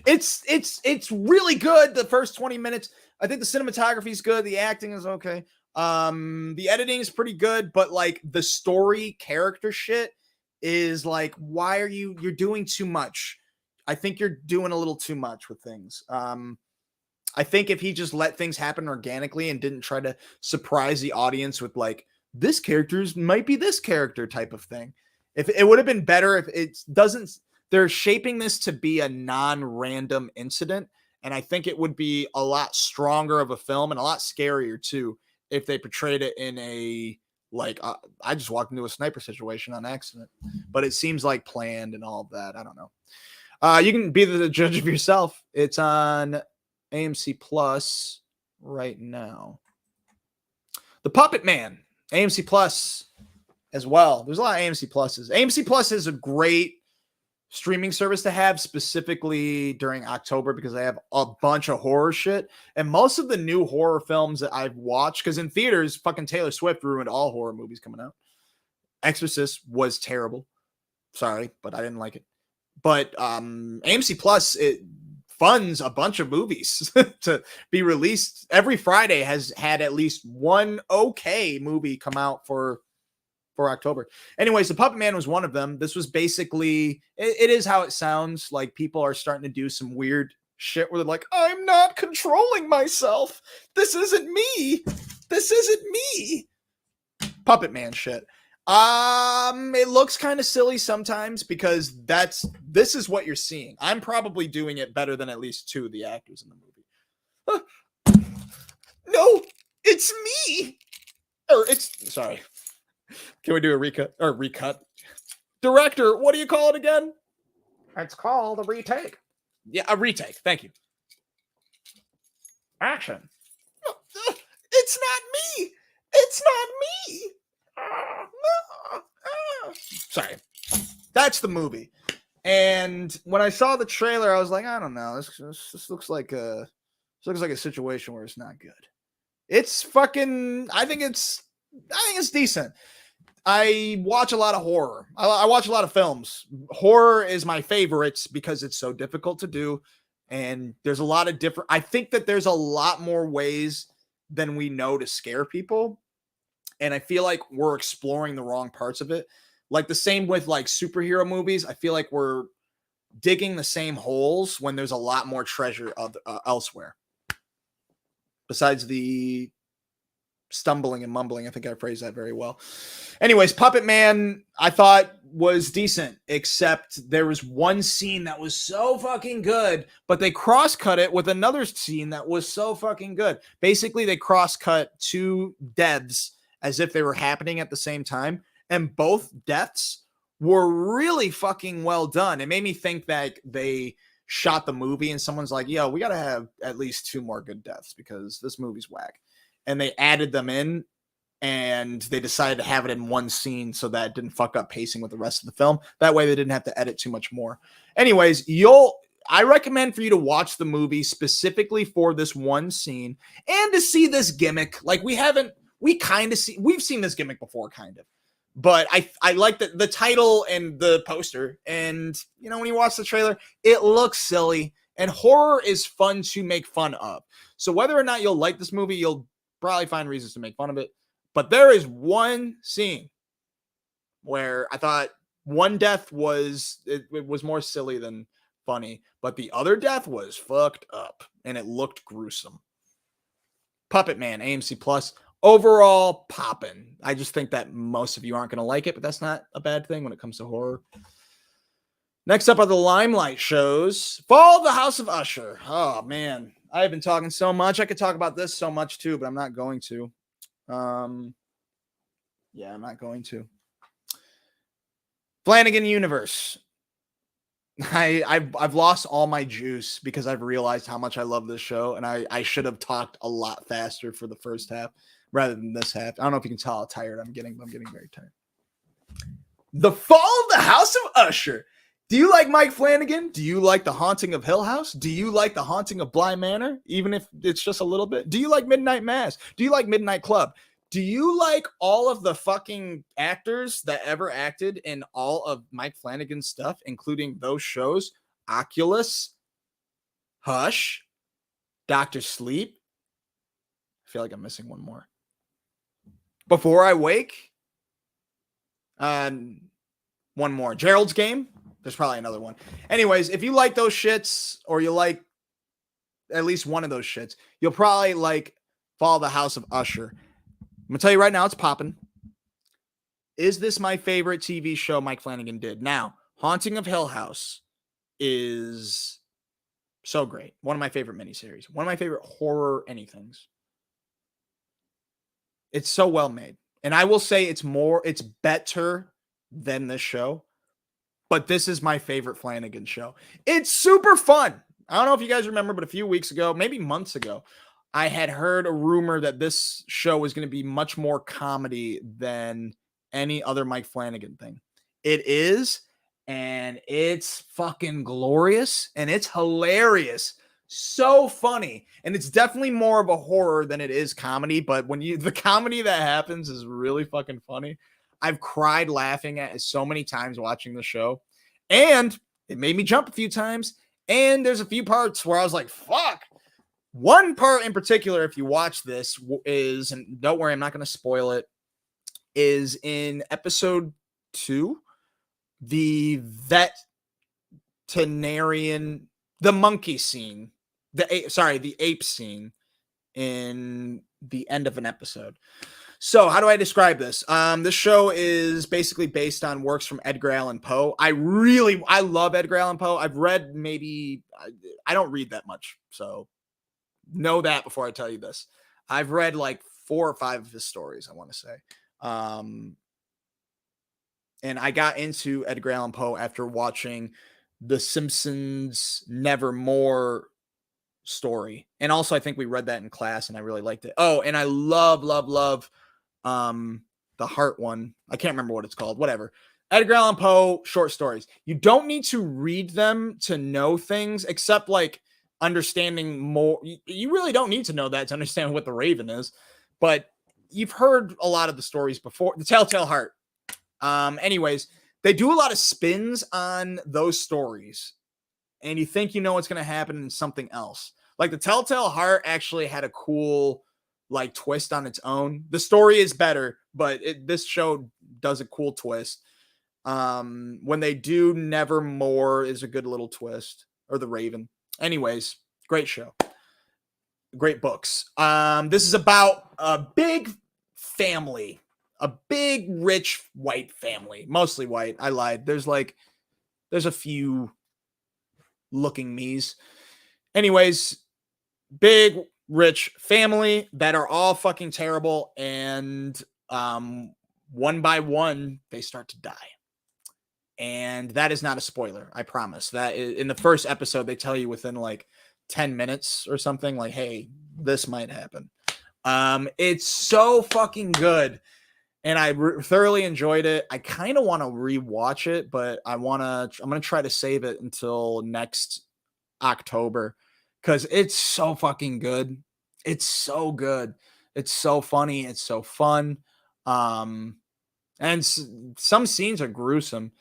It's really good. The first 20 minutes. I think the cinematography is good. The acting is okay. The editing is pretty good, but like the story character shit is like, why are you're doing too much? I think you're doing a little too much with things. I think if he just let things happen organically and didn't try to surprise the audience with like, this character's might be this character type of thing. If it would have been better if it doesn't, they're shaping this to be a non-random incident. And I think it would be a lot stronger of a film and a lot scarier too, if they portrayed it in a, like, I just walked into a sniper situation on accident, but it seems like planned and all of that. I don't know. You can be the judge of yourself. It's on AMC Plus right now. The PuppetMan, AMC Plus as well. There's a lot of AMC Pluses. AMC Plus is a great streaming service to have, specifically during October, because they have a bunch of horror shit. And most of the new horror films that I've watched, because in theaters, fucking Taylor Swift ruined all horror movies coming out. Exorcist was terrible. Sorry, but I didn't like it. But AMC Plus, it funds a bunch of movies to be released. Every Friday has had at least one okay movie come out for October. Anyways, the PuppetMan was one of them. This was basically, it is how it sounds. Like, people are starting to do some weird shit where they're like, I'm not controlling myself. This isn't me. This isn't me. PuppetMan shit. It looks kind of silly sometimes because this is what you're seeing. I'm probably doing it better than at least two of the actors in the movie. No, it's me. Or it's sorry. Can we do a recut? Director, what do you call it again? It's called a retake. Yeah, a retake. Thank you. Action. It's not me. It's not me. Sorry. That's the movie. And when I saw the trailer, I was like, I don't know. This looks like a situation where it's not good. It's fucking. I think it's decent. I watch a lot of horror. I watch a lot of films. Horror is my favorites because it's so difficult to do. And there's a lot of different. I think that there's a lot more ways than we know to scare people. And I feel like we're exploring the wrong parts of it. Like the same with like superhero movies. I feel like we're digging the same holes when there's a lot more treasure elsewhere. Besides the stumbling and mumbling. I think I phrased that very well. Anyways, PuppenMan, I thought was decent, except there was one scene that was so fucking good, but they cross-cut it with another scene that was so fucking good. Basically, they cross-cut two deaths as if they were happening at the same time, and both deaths were really fucking well done. It made me think that they shot the movie and someone's like, yo, we got to have at least 2 more good deaths because this movie's whack. And they added them in and they decided to have it in one scene so that it didn't fuck up pacing with the rest of the film. That way they didn't have to edit too much more. Anyways, I recommend for you to watch the movie specifically for this one scene and to see this gimmick. Like we've seen this gimmick before, kind of. But I like the title and the poster. And, you know, when you watch the trailer, it looks silly. And horror is fun to make fun of. So whether or not you'll like this movie, you'll probably find reasons to make fun of it. But there is one scene where I thought one death was more silly than funny. But the other death was fucked up. And it looked gruesome. PuppenMan, AMC Plus. Overall, Poppin. I just think that most of you aren't going to like it, but that's not a bad thing when it comes to horror. Next up are the Limelight shows. Fall of the House of Usher. Oh, man. I've been talking so much. I could talk about this so much, too, but I'm not going to. Yeah, I'm not going to. Flanagan Universe. I've lost all my juice because I've realized how much I love this show, and I should have talked a lot faster for the first half rather than this half. I don't know if you can tell how tired I'm getting, but I'm getting very tired. The Fall of the House of Usher. Do you like Mike Flanagan? Do you like The Haunting of Hill House? Do you like The Haunting of Bly Manor, even if it's just a little bit? Do you like Midnight Mass? Do you like Midnight Club? Do you like all of the fucking actors that ever acted in all of Mike Flanagan's stuff, including those shows? Oculus, Hush, Dr. Sleep. I feel like I'm missing one more. Before I Wake. One more. Gerald's Game. There's probably another one. Anyways, if you like those shits, or you like at least one of those shits, you'll probably like Fall of the House of Usher. I'm going to tell you right now, it's popping. Is this my favorite TV show Mike Flanagan did? Now, Haunting of Hill House is so great. One of my favorite miniseries. One of my favorite horror anythings. It's so well made. And I will say it's better than this show. But this is my favorite Flanagan show. It's super fun. I don't know if you guys remember, but a few weeks ago, maybe months ago, I had heard a rumor that this show was going to be much more comedy than any other Mike Flanagan thing. It is, and it's fucking glorious, and it's hilarious. So funny. And it's definitely more of a horror than it is comedy, but the comedy that happens is really fucking funny. I've cried laughing at it so many times watching the show, and it made me jump a few times. And there's a few parts where I was like, fuck. One part in particular, if you watch this, is, and don't worry, I'm not going to spoil it, is in episode 2, the monkey scene, the ape scene in the end of an episode. So how do I describe this? This show is basically based on works from Edgar Allan Poe. I love Edgar Allan Poe. I've read I don't read that much. So know that before I tell you this. I've read like 4 or 5 of his stories, I want to say. And I got into Edgar Allan Poe after watching the Simpsons Nevermore story. And also I think we read that in class and I really liked it. Oh, and I love the Heart one. I can't remember what it's called. Whatever. Edgar Allan Poe short stories. You don't need to read them to know things, except like understanding more. You really don't need to know that to understand what the Raven is, but you've heard a lot of the stories before. The Telltale Heart. Anyways, they do a lot of spins on those stories, and you think you know what's going to happen in something else. Like the Telltale Heart actually had a cool like twist on its own. The story is better, but this show does a cool twist. When they do Nevermore is a good little twist, or the Raven. Anyways, great show. Great books. This is about a big family, a big rich white family, mostly white. I lied. There's a few looking me's. Anyways, big rich family that are all fucking terrible, and one by one they start to die. And that is not a spoiler, I promise. That is, in the first episode they tell you within like 10 minutes or something, like, hey, this might happen. It's so fucking good, and I thoroughly enjoyed it. I kind of want to rewatch it, but I'm gonna try to save it until next October, because it's so fucking good. It's so good. It's so funny. It's so fun. And some scenes are gruesome.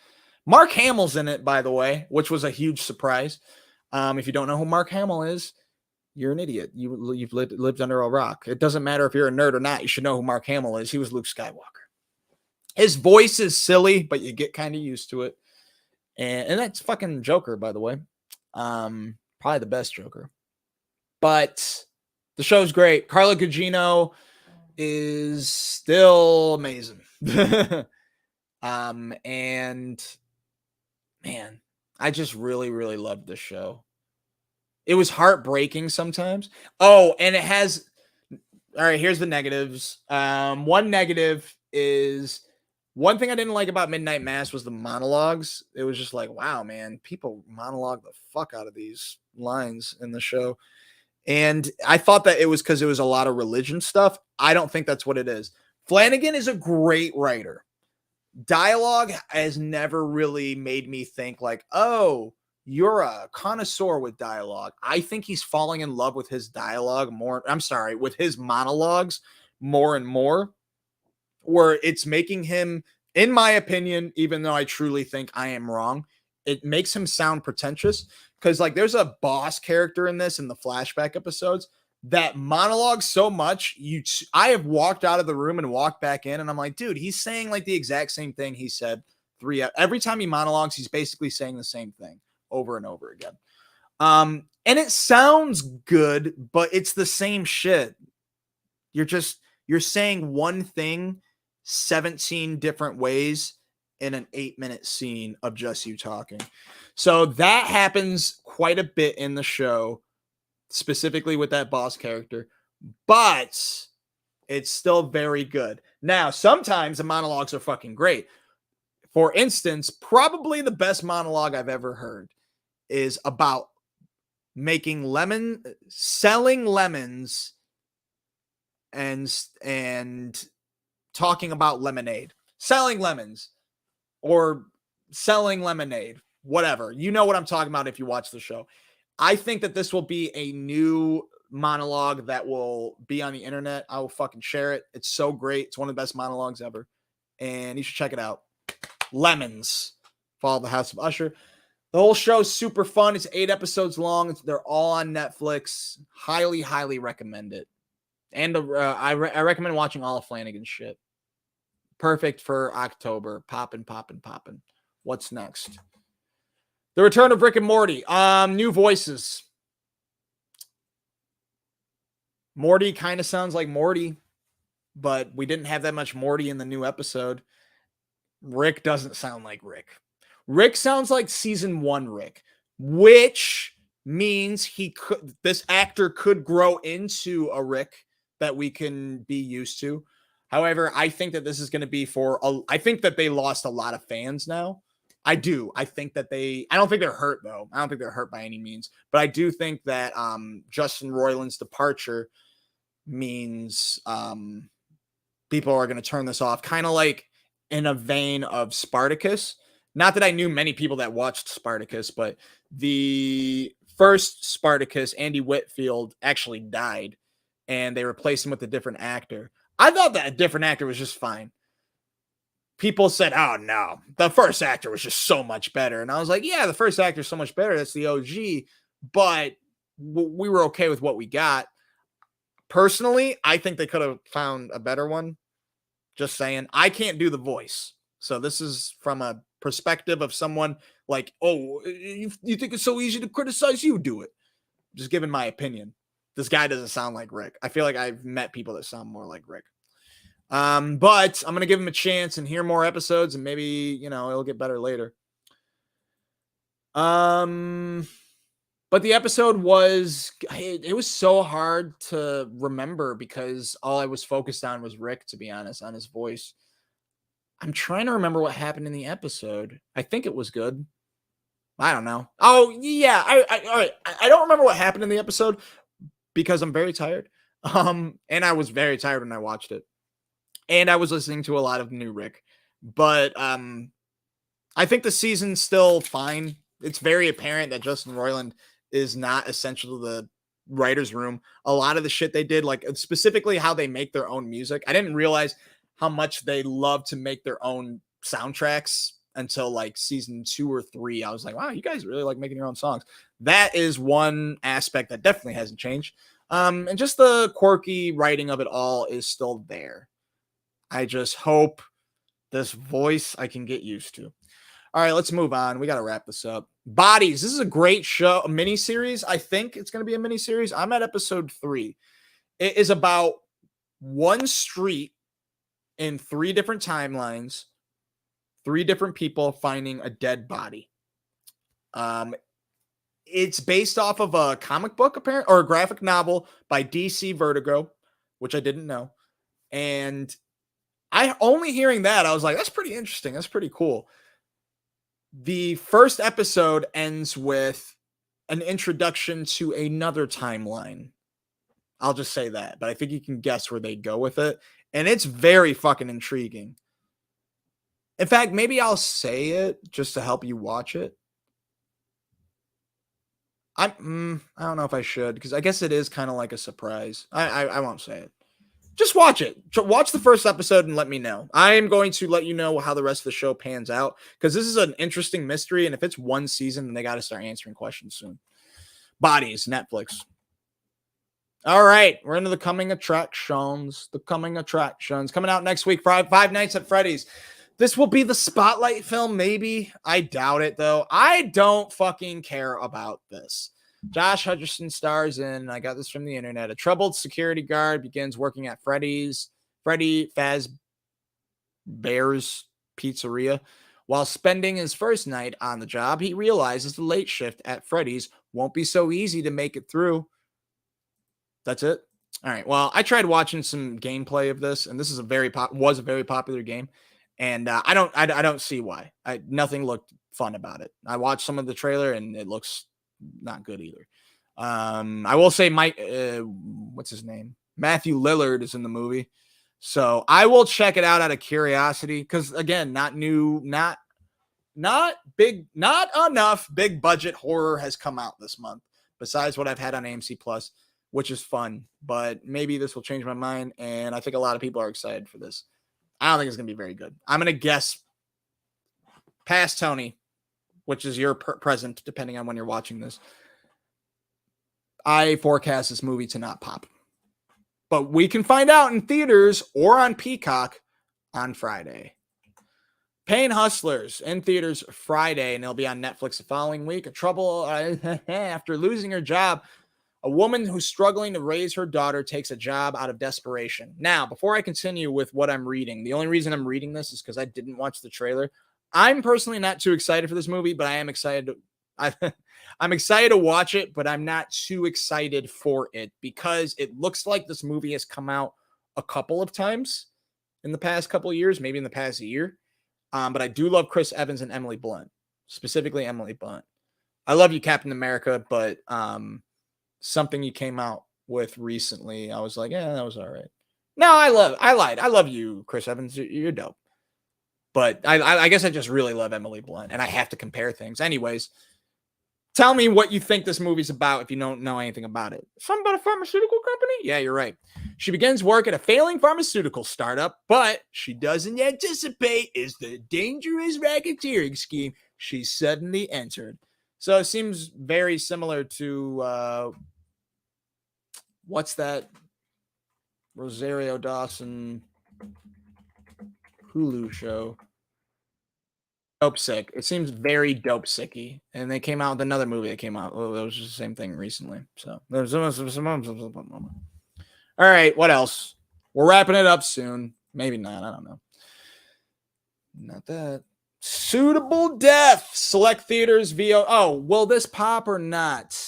Mark Hamill's in it, by the way, which was a huge surprise. If you don't know who Mark Hamill is, you're an idiot. You've lived under a rock. It doesn't matter if you're a nerd or not. You should know who Mark Hamill is. He was Luke Skywalker. His voice is silly, but you get kind of used to it. And that's fucking Joker, by the way. Probably the best Joker. But the show's great. Carla Gugino is still amazing. And man, I just really, really loved this show. It was heartbreaking sometimes. Oh, and it has, all right, here's the negatives. One negative is, one thing I didn't like about Midnight Mass was the monologues. It was just like, wow, man, people monologue the fuck out of these lines in the show. And I thought that it was because it was a lot of religion stuff. I don't think that's what it is. Flanagan is a great writer. Dialogue has never really made me think like, oh, you're a connoisseur with dialogue. I think he's falling in love with his dialogue more. I'm sorry, with his monologues more and more, where it's making him, in my opinion, even though I truly think I am wrong, it makes him sound pretentious. Because like there's a boss character in this, in the flashback episodes, that monologues so much, I have walked out of the room and walked back in, and I'm like, dude, he's saying like the exact same thing he said every time he monologues, he's basically saying the same thing over and over again. And it sounds good, but it's the same shit. You're saying one thing 17 different ways in an 8-minute scene of just you talking. So that happens quite a bit in the show, specifically with that boss character, but it's still very good. Now, sometimes the monologues are fucking great. For instance, probably the best monologue I've ever heard is about selling lemons and talking about lemonade, selling lemons or selling lemonade, whatever. You know what I'm talking about if you watch the show. I think that this will be a new monologue that will be on the internet. I will fucking share it. It's so great. It's one of the best monologues ever. And you should check it out. Lemons. Follow the House of Usher. The whole show is super fun. It's 8 episodes long. They're all on Netflix. Highly, highly recommend it. And I recommend watching all of Flanagan's shit. Perfect for October. Poppin'. What's next? The Return of Rick and Morty. New voices. Morty kind of sounds like Morty, but we didn't have that much Morty in the new episode. Rick doesn't sound like Rick. Rick sounds like season 1 Rick, which means this actor could grow into a Rick that we can be used to. However, I think that this is going to be I think that they lost a lot of fans now. I do. I think that I don't think they're hurt though. I don't think they're hurt by any means, but I do think that Justin Roiland's departure means people are going to turn this off, kind of like in a vein of Spartacus. Not that I knew many people that watched Spartacus, but the first Spartacus, Andy Whitfield, actually died, and they replaced him with a different actor. I thought that a different actor was just fine. People said, oh, no, the first actor was just so much better. And I was like, yeah, the first actor is so much better. That's the OG. But we were okay with what we got. Personally, I think they could have found a better one. Just saying. I can't do the voice. So this is from a perspective of someone like, oh, you think it's so easy to criticize? You do it. Just giving my opinion. This guy doesn't sound like Rick. I feel like I've met people that sound more like Rick. But I'm going to give him a chance and hear more episodes, and maybe, it'll get better later. But the episode it was so hard to remember because all I was focused on was Rick, to be honest, on his voice. I'm trying to remember what happened in the episode. I think it was good. I don't know. Oh, yeah. All right. I don't remember what happened in the episode because I'm very tired. And I was very tired when I watched it. And I was listening to a lot of new Rick. But I think the season's still fine. It's very apparent that Justin Roiland is not essential to the writer's room. A lot of the shit they did, like specifically how they make their own music. I didn't realize how much they love to make their own soundtracks until like season 2 or 3. I was like, wow, you guys really like making your own songs. That is one aspect that definitely hasn't changed. And just the quirky writing of it all is still there. I just hope this voice I can get used to. All right, let's move on. We got to wrap this up. Bodies. This is a great show, a miniseries. I think it's going to be a miniseries. I'm at episode 3. It is about one street in 3 different timelines, 3 different people finding a dead body. It's based off of a comic book, apparently, or a graphic novel by DC Vertigo, which I didn't know. And I only hearing that, I was like, that's pretty interesting. That's pretty cool. The first episode ends with an introduction to another timeline. I'll just say that, but I think you can guess where they go with it. And it's very fucking intriguing. In fact, maybe I'll say it just to help you watch it. I don't know if I should, because I guess it is kind of like a surprise. I won't say it. Just watch it. Watch the first episode and let me know. I am going to let you know how the rest of the show pans out, because this is an interesting mystery, and if it's one season, then they got to start answering questions soon. Bodies, Netflix. All right, we're into the coming attractions. The coming attractions coming out next week. Five Nights at Freddy's. This will be the spotlight film, maybe. I doubt it, though. I don't fucking care about this. Josh Hutcherson stars in, I got this from the internet, a troubled security guard begins working at Freddy Fazbear's Pizzeria. While spending his first night on the job, he realizes the late shift at Freddy's won't be so easy to make it through. That's it. All right. Well, I tried watching some gameplay of this, and this is a very popular game, and I don't see why. Nothing looked fun about it. I watched some of the trailer, and it looks not good either. I will say what's his name? Matthew Lillard is in the movie. So I will check it out out of curiosity. Because again, not new, not enough big budget horror has come out this month. Besides what I've had on AMC Plus, which is fun. But maybe this will change my mind. And I think a lot of people are excited for this. I don't think it's going to be very good. I'm going to guess past Tony, which is your present, depending on when you're watching this. I forecast this movie to not pop. But we can find out in theaters or on Peacock on Friday. Paying Hustlers in theaters Friday, and it'll be on Netflix the following week. After losing her job, a woman who's struggling to raise her daughter takes a job out of desperation. Now, before I continue with what I'm reading, the only reason I'm reading this is because I didn't watch the trailer. I'm personally not too excited for this movie, but I am excited I'm excited to watch it, but I'm not too excited for it because it looks like this movie has come out a couple of times in the past couple of years, maybe in the past year. But I do love Chris Evans and Emily Blunt, specifically Emily Blunt. I love you, Captain America, but something you came out with recently, I was like, yeah, that was all right. No, I lied. I love you, Chris Evans. You're dope. But I guess I just really love Emily Blunt, and I have to compare things. Anyways, tell me what you think this movie's about if you don't know anything about it. Something about a pharmaceutical company? Yeah, you're right. She begins work at a failing pharmaceutical startup, but she doesn't anticipate is the dangerous racketeering scheme she suddenly entered. So it seems very similar to what's that Rosario Dawson Hulu show? Dope Sick. It seems very Dope Sicky. And they came out with another movie that came out. Oh, that was just the same thing recently. So there's all right. What else? We're wrapping it up soon. Maybe not. I don't know. Not that. Suitable Death. Select theaters via. Oh, will this pop or not?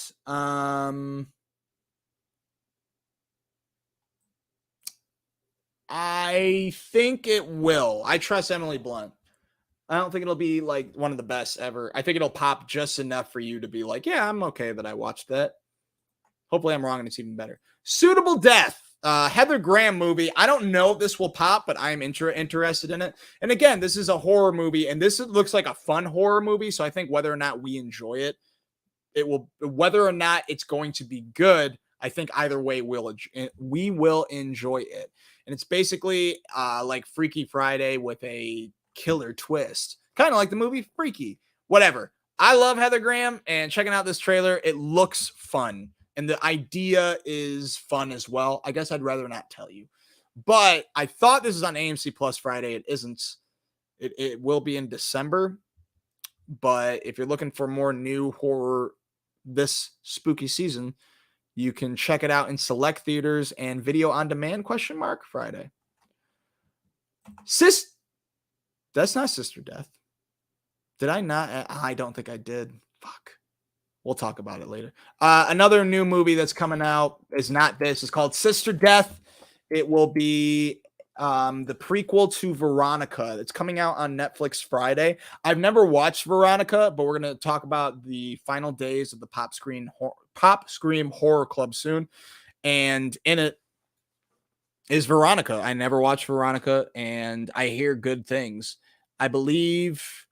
I think it will. I trust Emily Blunt. I don't think it'll be like one of the best ever. I think it'll pop just enough for you to be like, yeah, I'm okay that I watched that. Hopefully I'm wrong and it's even better. Suitable Death. Heather Graham movie. I don't know if this will pop, but I'm interested in it. And again, this is a horror movie, and this looks like a fun horror movie. So I think whether or not we enjoy it, whether or not it's going to be good, I think either way we will enjoy it. And it's basically like Freaky Friday with a killer twist, kind of like the movie Freaky. Whatever. I love Heather Graham, and checking out this trailer, it looks fun. And the idea is fun as well. I guess I'd rather not tell you. But I thought this is on AMC Plus Friday. It isn't. It will be in December. But if you're looking for more new horror this spooky season, you can check it out in select theaters and video on demand Friday. That's not Sister Death. Did I not? I don't think I did. Fuck. We'll talk about it later. Another new movie that's coming out is not this. It's called Sister Death. It will be the prequel to Veronica. It's coming out on Netflix Friday. I've never watched Veronica, but we're going to talk about the final days of the Pop Scream Horror Club soon. And in it is Veronica. I never watched Veronica, and I hear good things. I believe,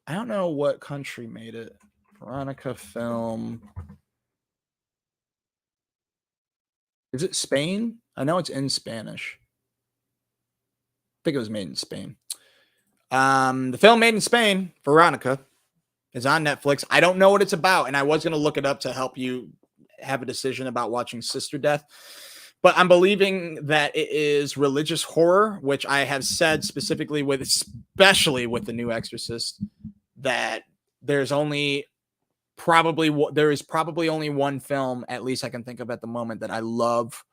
I don't know what country made it. Veronica film. Is it Spain? I know it's in Spanish. I think it was made in Spain. The film made in Spain, Veronica, is on Netflix. I don't know what it's about, and I was going to look it up to help you have a decision about watching Sister Death. But I'm believing that it is religious horror, which I have said specifically especially with The New Exorcist, that there is probably only one film, at least I can think of at the moment, that I love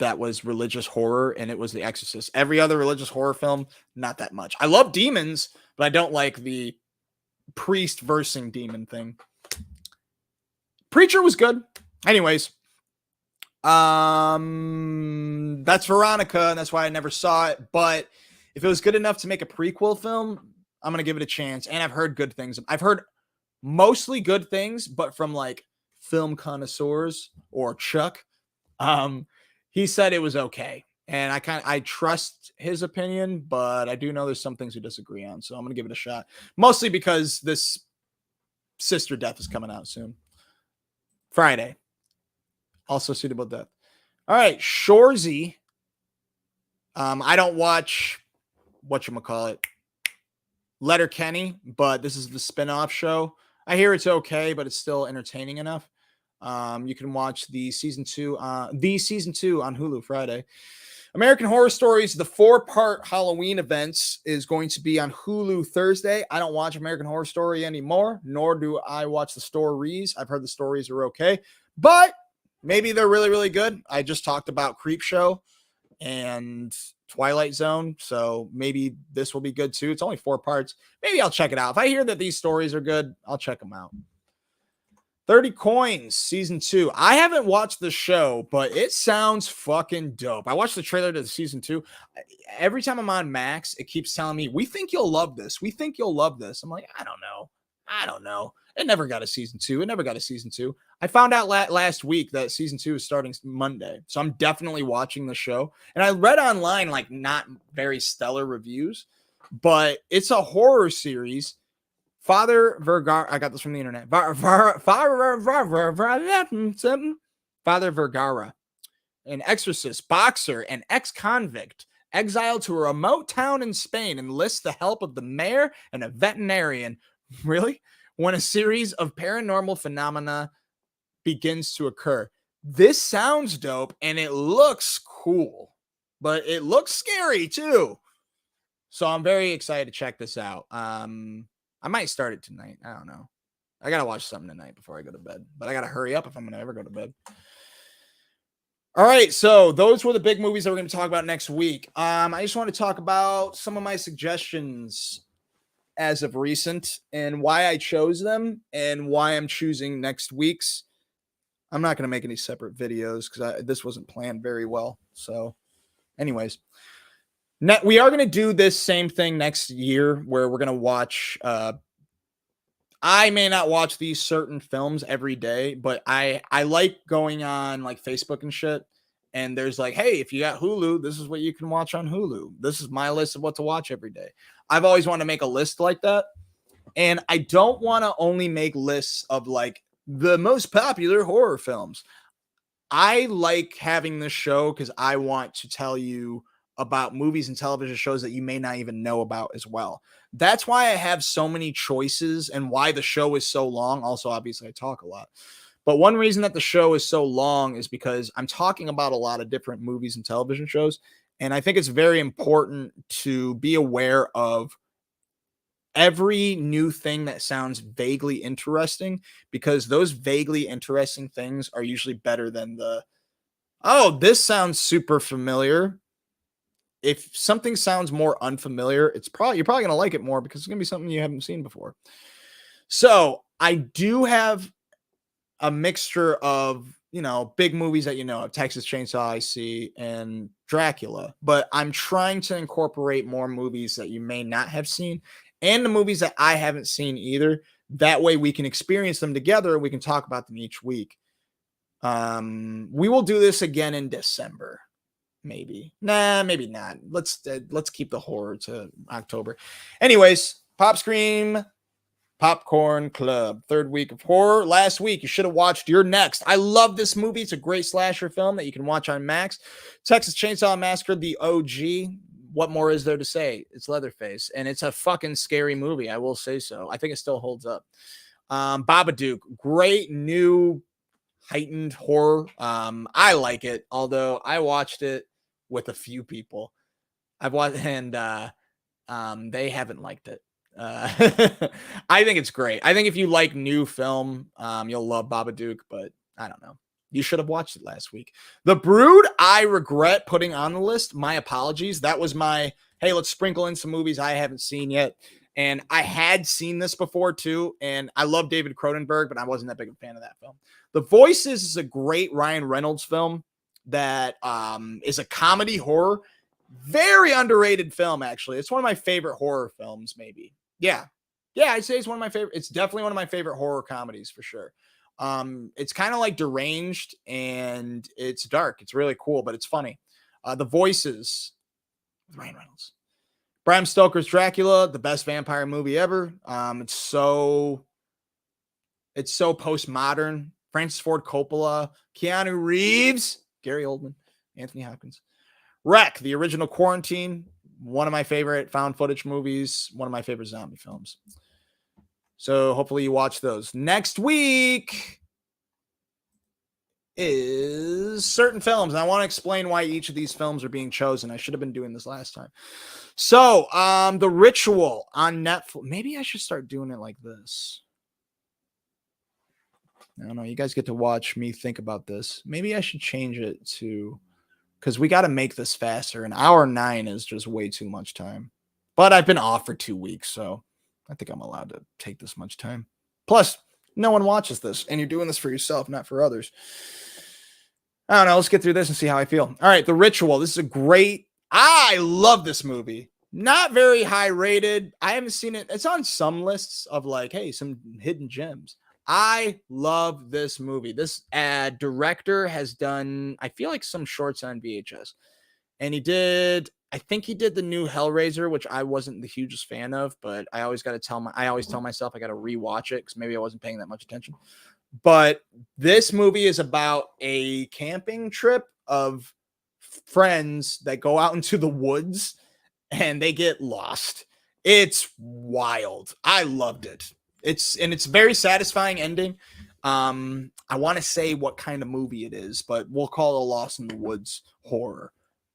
that was religious horror, and it was The Exorcist. Every other religious horror film, not that much. I love demons, but I don't like the priest versing demon thing. Preacher was good. Anyways, that's Veronica, and that's why I never saw it. But if it was good enough to make a prequel film, I'm going to give it a chance. And I've heard good things. I've heard mostly good things, but from like film connoisseurs or Chuck, he said it was okay. And I trust his opinion, but I do know there's some things we disagree on. So I'm going to give it a shot, mostly because this Sister Death is coming out soon. Friday. Also Suitable Death. All right. Shoresy. I don't watch whatchamacallit, Letterkenny, but this is the spinoff show. I hear it's okay, but it's still entertaining enough. You can watch the season 2 on Hulu Friday. American Horror Stories, the 4-part Halloween events, is going to be on Hulu Thursday. I don't watch American Horror Story anymore, nor do I watch the stories. I've heard the stories are okay, but maybe they're really, really good. I just talked about Creepshow, and Twilight Zone. So maybe this will be good too. It's only 4 parts. Maybe I'll check it out. If I hear that these stories are good, I'll check them out. 30 Coins, season 2. I haven't watched the show, but it sounds fucking dope. I watched the trailer to the season 2. Every time I'm on Max, it keeps telling me, we think you'll love this. We think you'll love this. I'm like, I don't know. It never got a season 2. I found out last week that season 2 is starting Monday. So I'm definitely watching the show. And I read online, like, not very stellar reviews, but it's a horror series. Father Vergara, I got this from the internet. Father Vergara, an exorcist, boxer, and ex-convict, exiled to a remote town in Spain, enlists the help of the mayor and a veterinarian. Really? When a series of paranormal phenomena begins to occur. This sounds dope, and it looks cool, but it looks scary too. So I'm very excited to check this out. I might start it tonight. I don't know. I got to watch something tonight before I go to bed. But I got to hurry up if I'm going to ever go to bed. All right. So those were the big movies that we're going to talk about next week. I just want to talk about some of my suggestions as of recent and why I chose them and why I'm choosing next week's. I'm not going to make any separate videos because this wasn't planned very well. So anyways. We are going to do this same thing next year where we're going to watch. I may not watch these certain films every day, but I like going on like Facebook and shit. And there's like, hey, if you got Hulu, this is what you can watch on Hulu. This is my list of what to watch every day. I've always wanted to make a list like that. And I don't want to only make lists of like the most popular horror films. I like having this show because I want to tell you about movies and television shows that you may not even know about as well. That's why I have so many choices and why the show is so long. Also, obviously, I talk a lot. But one reason that the show is so long is because I'm talking about a lot of different movies and television shows. And I think it's very important to be aware of every new thing that sounds vaguely interesting, because those vaguely interesting things are usually better than oh, this sounds super familiar. If something sounds more unfamiliar, you're probably going to like it more because it's going to be something you haven't seen before. So I do have a mixture of, big movies that of Texas Chainsaw IC and Dracula, but I'm trying to incorporate more movies that you may not have seen and the movies that I haven't seen either. That way we can experience them together. We can talk about them each week. We will do this again in December. Maybe. Nah, maybe not. Let's keep the horror to October. Anyways, Pop Scream Popcorn Club, 3rd week of horror. Last week, you should have watched You're Next. I love this movie. It's a great slasher film that you can watch on Max. Texas Chainsaw Massacre, the OG. What more is there to say? It's Leatherface, and it's a fucking scary movie. I will say so. I think it still holds up. Babadook, great new heightened horror. I like it, although I watched it with a few people. I've watched, and they haven't liked it. I think it's great. I think if you like new film, you'll love Babadook, but I don't know. You should have watched it last week. The Brood, I regret putting on the list. My apologies. That was my, hey, let's sprinkle in some movies I haven't seen yet. And I had seen this before too. And I love David Cronenberg, but I wasn't that big of a fan of that film. The Voices is a great Ryan Reynolds film that is a comedy horror. Very underrated film, actually. It's one of my favorite horror films, maybe. Yeah, I'd say it's one of my favorite. It's definitely one of my favorite horror comedies for sure. It's kind of like deranged and it's dark. It's really cool, but it's funny. The Voices with Ryan Reynolds. Bram Stoker's Dracula, the best vampire movie ever. It's so postmodern. Francis Ford Coppola, Keanu Reeves, Gary Oldman, Anthony Hopkins. Wreck, the original Quarantine, one of my favorite found footage movies, one of my favorite zombie films. So hopefully you watch those. Next week is certain films. And I want to explain why each of these films are being chosen. I should have been doing this last time. So The Ritual on Netflix. Maybe I should start doing it like this. I don't know. You guys get to watch me think about this. Maybe I should change it to because we got to make this faster. An hour 9 is just way too much time. But I've been off for 2 weeks, so I think I'm allowed to take this much time. Plus, no one watches this, and you're doing this for yourself, not for others. I don't know. Let's get through this and see how I feel. All right, The Ritual. This is a great. I love this movie. Not very high rated. I haven't seen it. It's on some lists of like, hey, some hidden gems. I love this movie. This director has done, I feel like, some shorts on VHS. And I think he did the new Hellraiser, which I wasn't the hugest fan of, but I always tell myself I got to rewatch it because maybe I wasn't paying that much attention. But this movie is about a camping trip of friends that go out into the woods and they get lost. It's wild. I loved it. It's very satisfying ending. I want to say what kind of movie it is, but we'll call it a Lost in the Woods horror.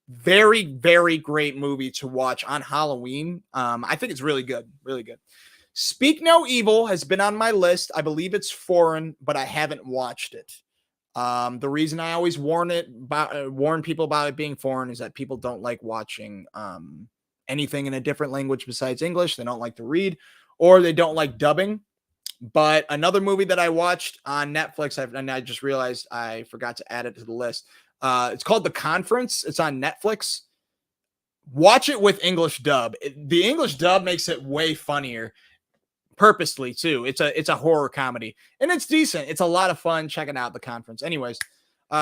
Very, very great movie to watch on Halloween. I think it's really good. Really good. Speak No Evil has been on my list. I believe it's foreign, but I haven't watched it. The reason I always warn people about it being foreign is that people don't like watching anything in a different language besides English. They don't like to read, or they don't like dubbing. But another movie that I watched on Netflix, and I just realized I forgot to add it to the list. It's called The Conference. It's on Netflix. Watch it with English dub. The English dub makes it way funnier, purposely too. It's a horror comedy, and it's decent. It's a lot of fun. Check it out, The Conference. Anyways,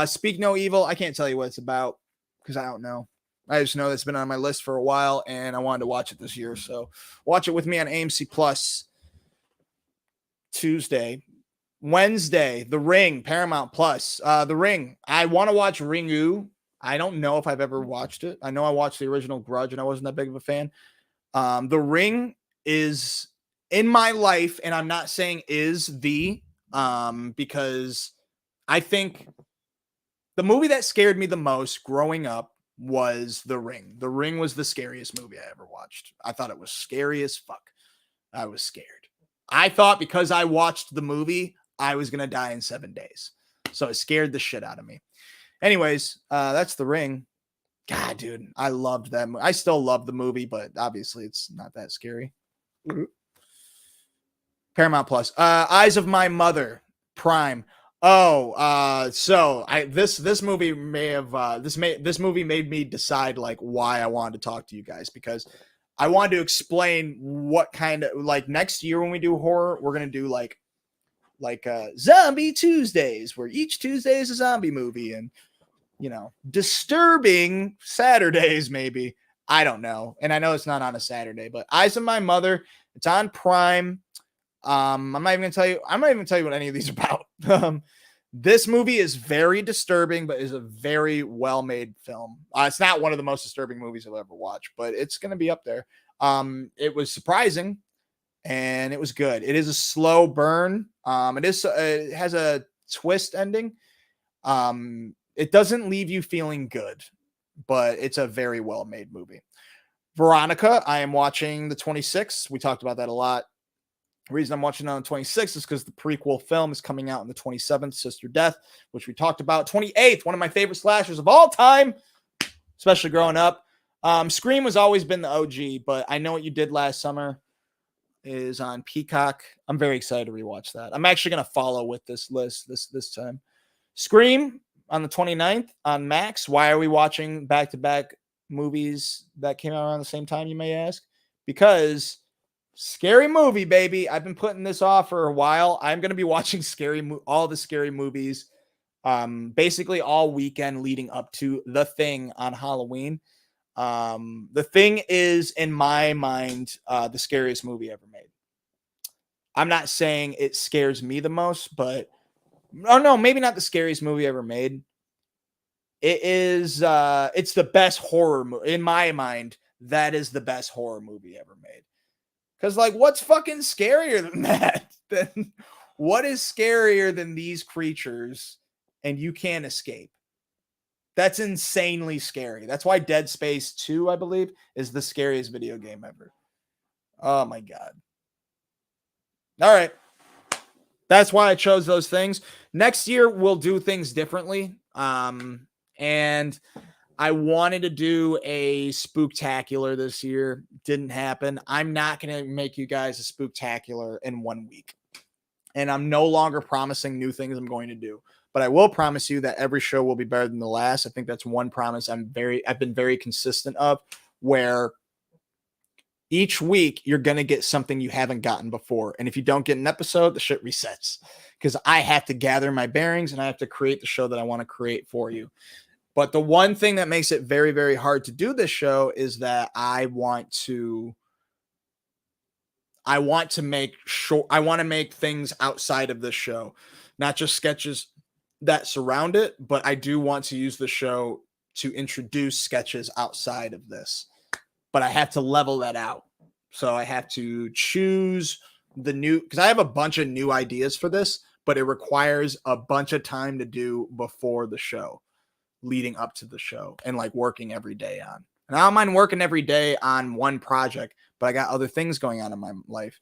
Speak No Evil. I can't tell you what it's about because I don't know. I just know it's been on my list for a while, and I wanted to watch it this year. So watch it with me on AMC Plus. Tuesday. Wednesday, The Ring, Paramount Plus. The Ring. I want to watch Ringu. I don't know if I've ever watched it. I know I watched the original Grudge, and I wasn't that big of a fan. The Ring is in my life, and I'm not saying because I think the movie that scared me the most growing up was The Ring. The Ring was the scariest movie I ever watched. I thought it was scary as fuck. I was scared. I thought because I watched the movie, I was going to die in 7 days. So it scared the shit out of me. Anyways, that's The Ring. God, dude, I loved that movie. I still love the movie, but obviously it's not that scary. Paramount Plus. Eyes of My Mother, Prime. This movie made me decide like why I wanted to talk to you guys, because I wanted to explain what kind of, like, next year when we do horror, we're going to do like Zombie Tuesdays, where each Tuesday is a zombie movie, and, you know, disturbing Saturdays, maybe. I don't know. And I know it's not on a Saturday, but Eyes of My Mother, it's on Prime. I'm not even gonna tell you what any of these are about. This movie is very disturbing, but is a very well-made film. It's not one of the most disturbing movies I've ever watched, but it's going to be up there. It was surprising, and it was good. It is a slow burn. It has a twist ending. It doesn't leave you feeling good, but it's a very well-made movie. Veronica, I am watching the 26th. We talked about that a lot. The reason I'm watching it on the 26th is because the prequel film is coming out on the 27th, Sister Death, which we talked about. 28th, one of my favorite slashers of all time, especially growing up. Scream has always been the OG, but I Know What You Did Last Summer is on Peacock. I'm very excited to rewatch that. I'm actually going to follow with this list this time. Scream on the 29th on Max. Why are we watching back-to-back movies that came out around the same time, you may ask? Because scary movie, baby. I've been putting this off for a while. I'm going to be watching all the scary movies basically all weekend leading up to The Thing on Halloween. The Thing is, in my mind, the scariest movie ever made. I'm not saying it scares me the most, but no, maybe not the scariest movie ever made. It is, it's the best horror movie. In my mind, that is the best horror movie ever made. Because, like, what's fucking scarier than that? What is scarier than these creatures and you can't escape? That's insanely scary. That's why Dead Space 2, I believe, is the scariest video game ever. Oh, my God. All right. That's why I chose those things. Next year, we'll do things differently. And I wanted to do a spooktacular this year. Didn't happen. I'm not going to make you guys a spooktacular in 1 week. And I'm no longer promising new things I'm going to do. But I will promise you that every show will be better than the last. I think that's one promise I've been very consistent of, where each week you're going to get something you haven't gotten before. And if you don't get an episode, the shit resets, because I have to gather my bearings and I have to create the show that I want to create for you. But the one thing that makes it very, very hard to do this show is that I want to make things outside of this show, not just sketches that surround it, but I do want to use the show to introduce sketches outside of this. But I have to level that out. So I have to choose because I have a bunch of new ideas for this, but it requires a bunch of time to do before the show, leading up to the show, and like working every day on. And I don't mind working every day on one project, but I got other things going on in my life.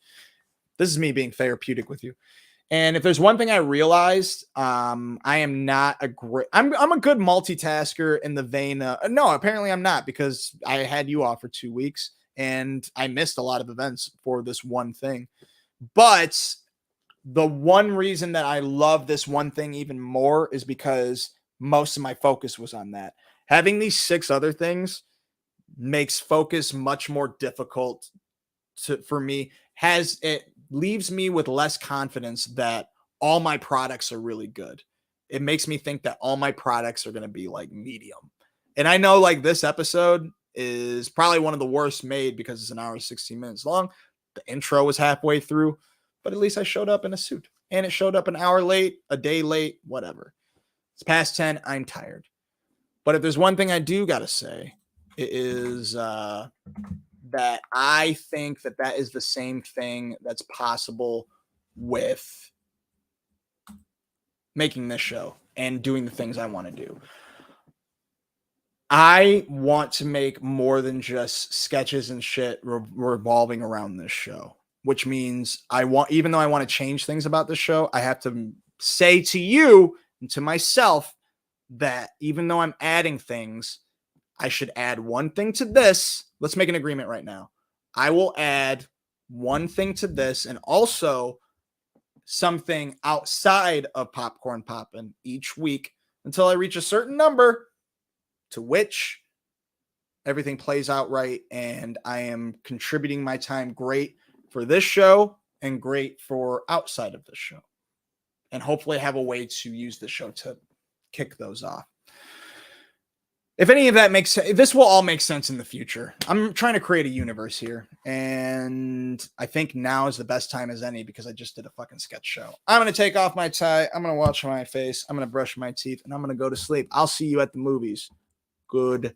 This is me being therapeutic with you. And if there's one thing I realized, I am not a great, I'm a good multitasker in the vein of, no, apparently I'm not, because I had you off for 2 weeks and I missed a lot of events for this one thing. But the one reason that I love this one thing even more is because most of my focus was on that. Having these 6 other things makes focus much more difficult for me. It leaves me with less confidence that all my products are really good. It makes me think that all my products are going to be like medium. And I know like this episode is probably one of the worst made because it's an hour and 16 minutes long. The intro was halfway through, but at least I showed up in a suit, and it showed up an hour late, a day late, whatever. It's past 10. I'm tired. But if there's one thing I do got to say, it is that I think that is the same thing that's possible with making this show and doing the things I want to do. I want to make more than just sketches and shit revolving around this show, which means even though I want to change things about the show, I have to say to you and to myself that even though I'm adding things, I should add one thing to this. Let's make an agreement right now. I will add one thing to this and also something outside of Popcorn Poppin' each week until I reach a certain number, to which everything plays out right and I am contributing my time great for this show and great for outside of this show. And hopefully have a way to use the show to kick those off. If any of that makes sense, this will all make sense in the future. I'm trying to create a universe here, and I think now is the best time as any because I just did a fucking sketch show. I'm going to take off my tie. I'm going to wash my face. I'm going to brush my teeth, and I'm going to go to sleep. I'll see you at the movies. Good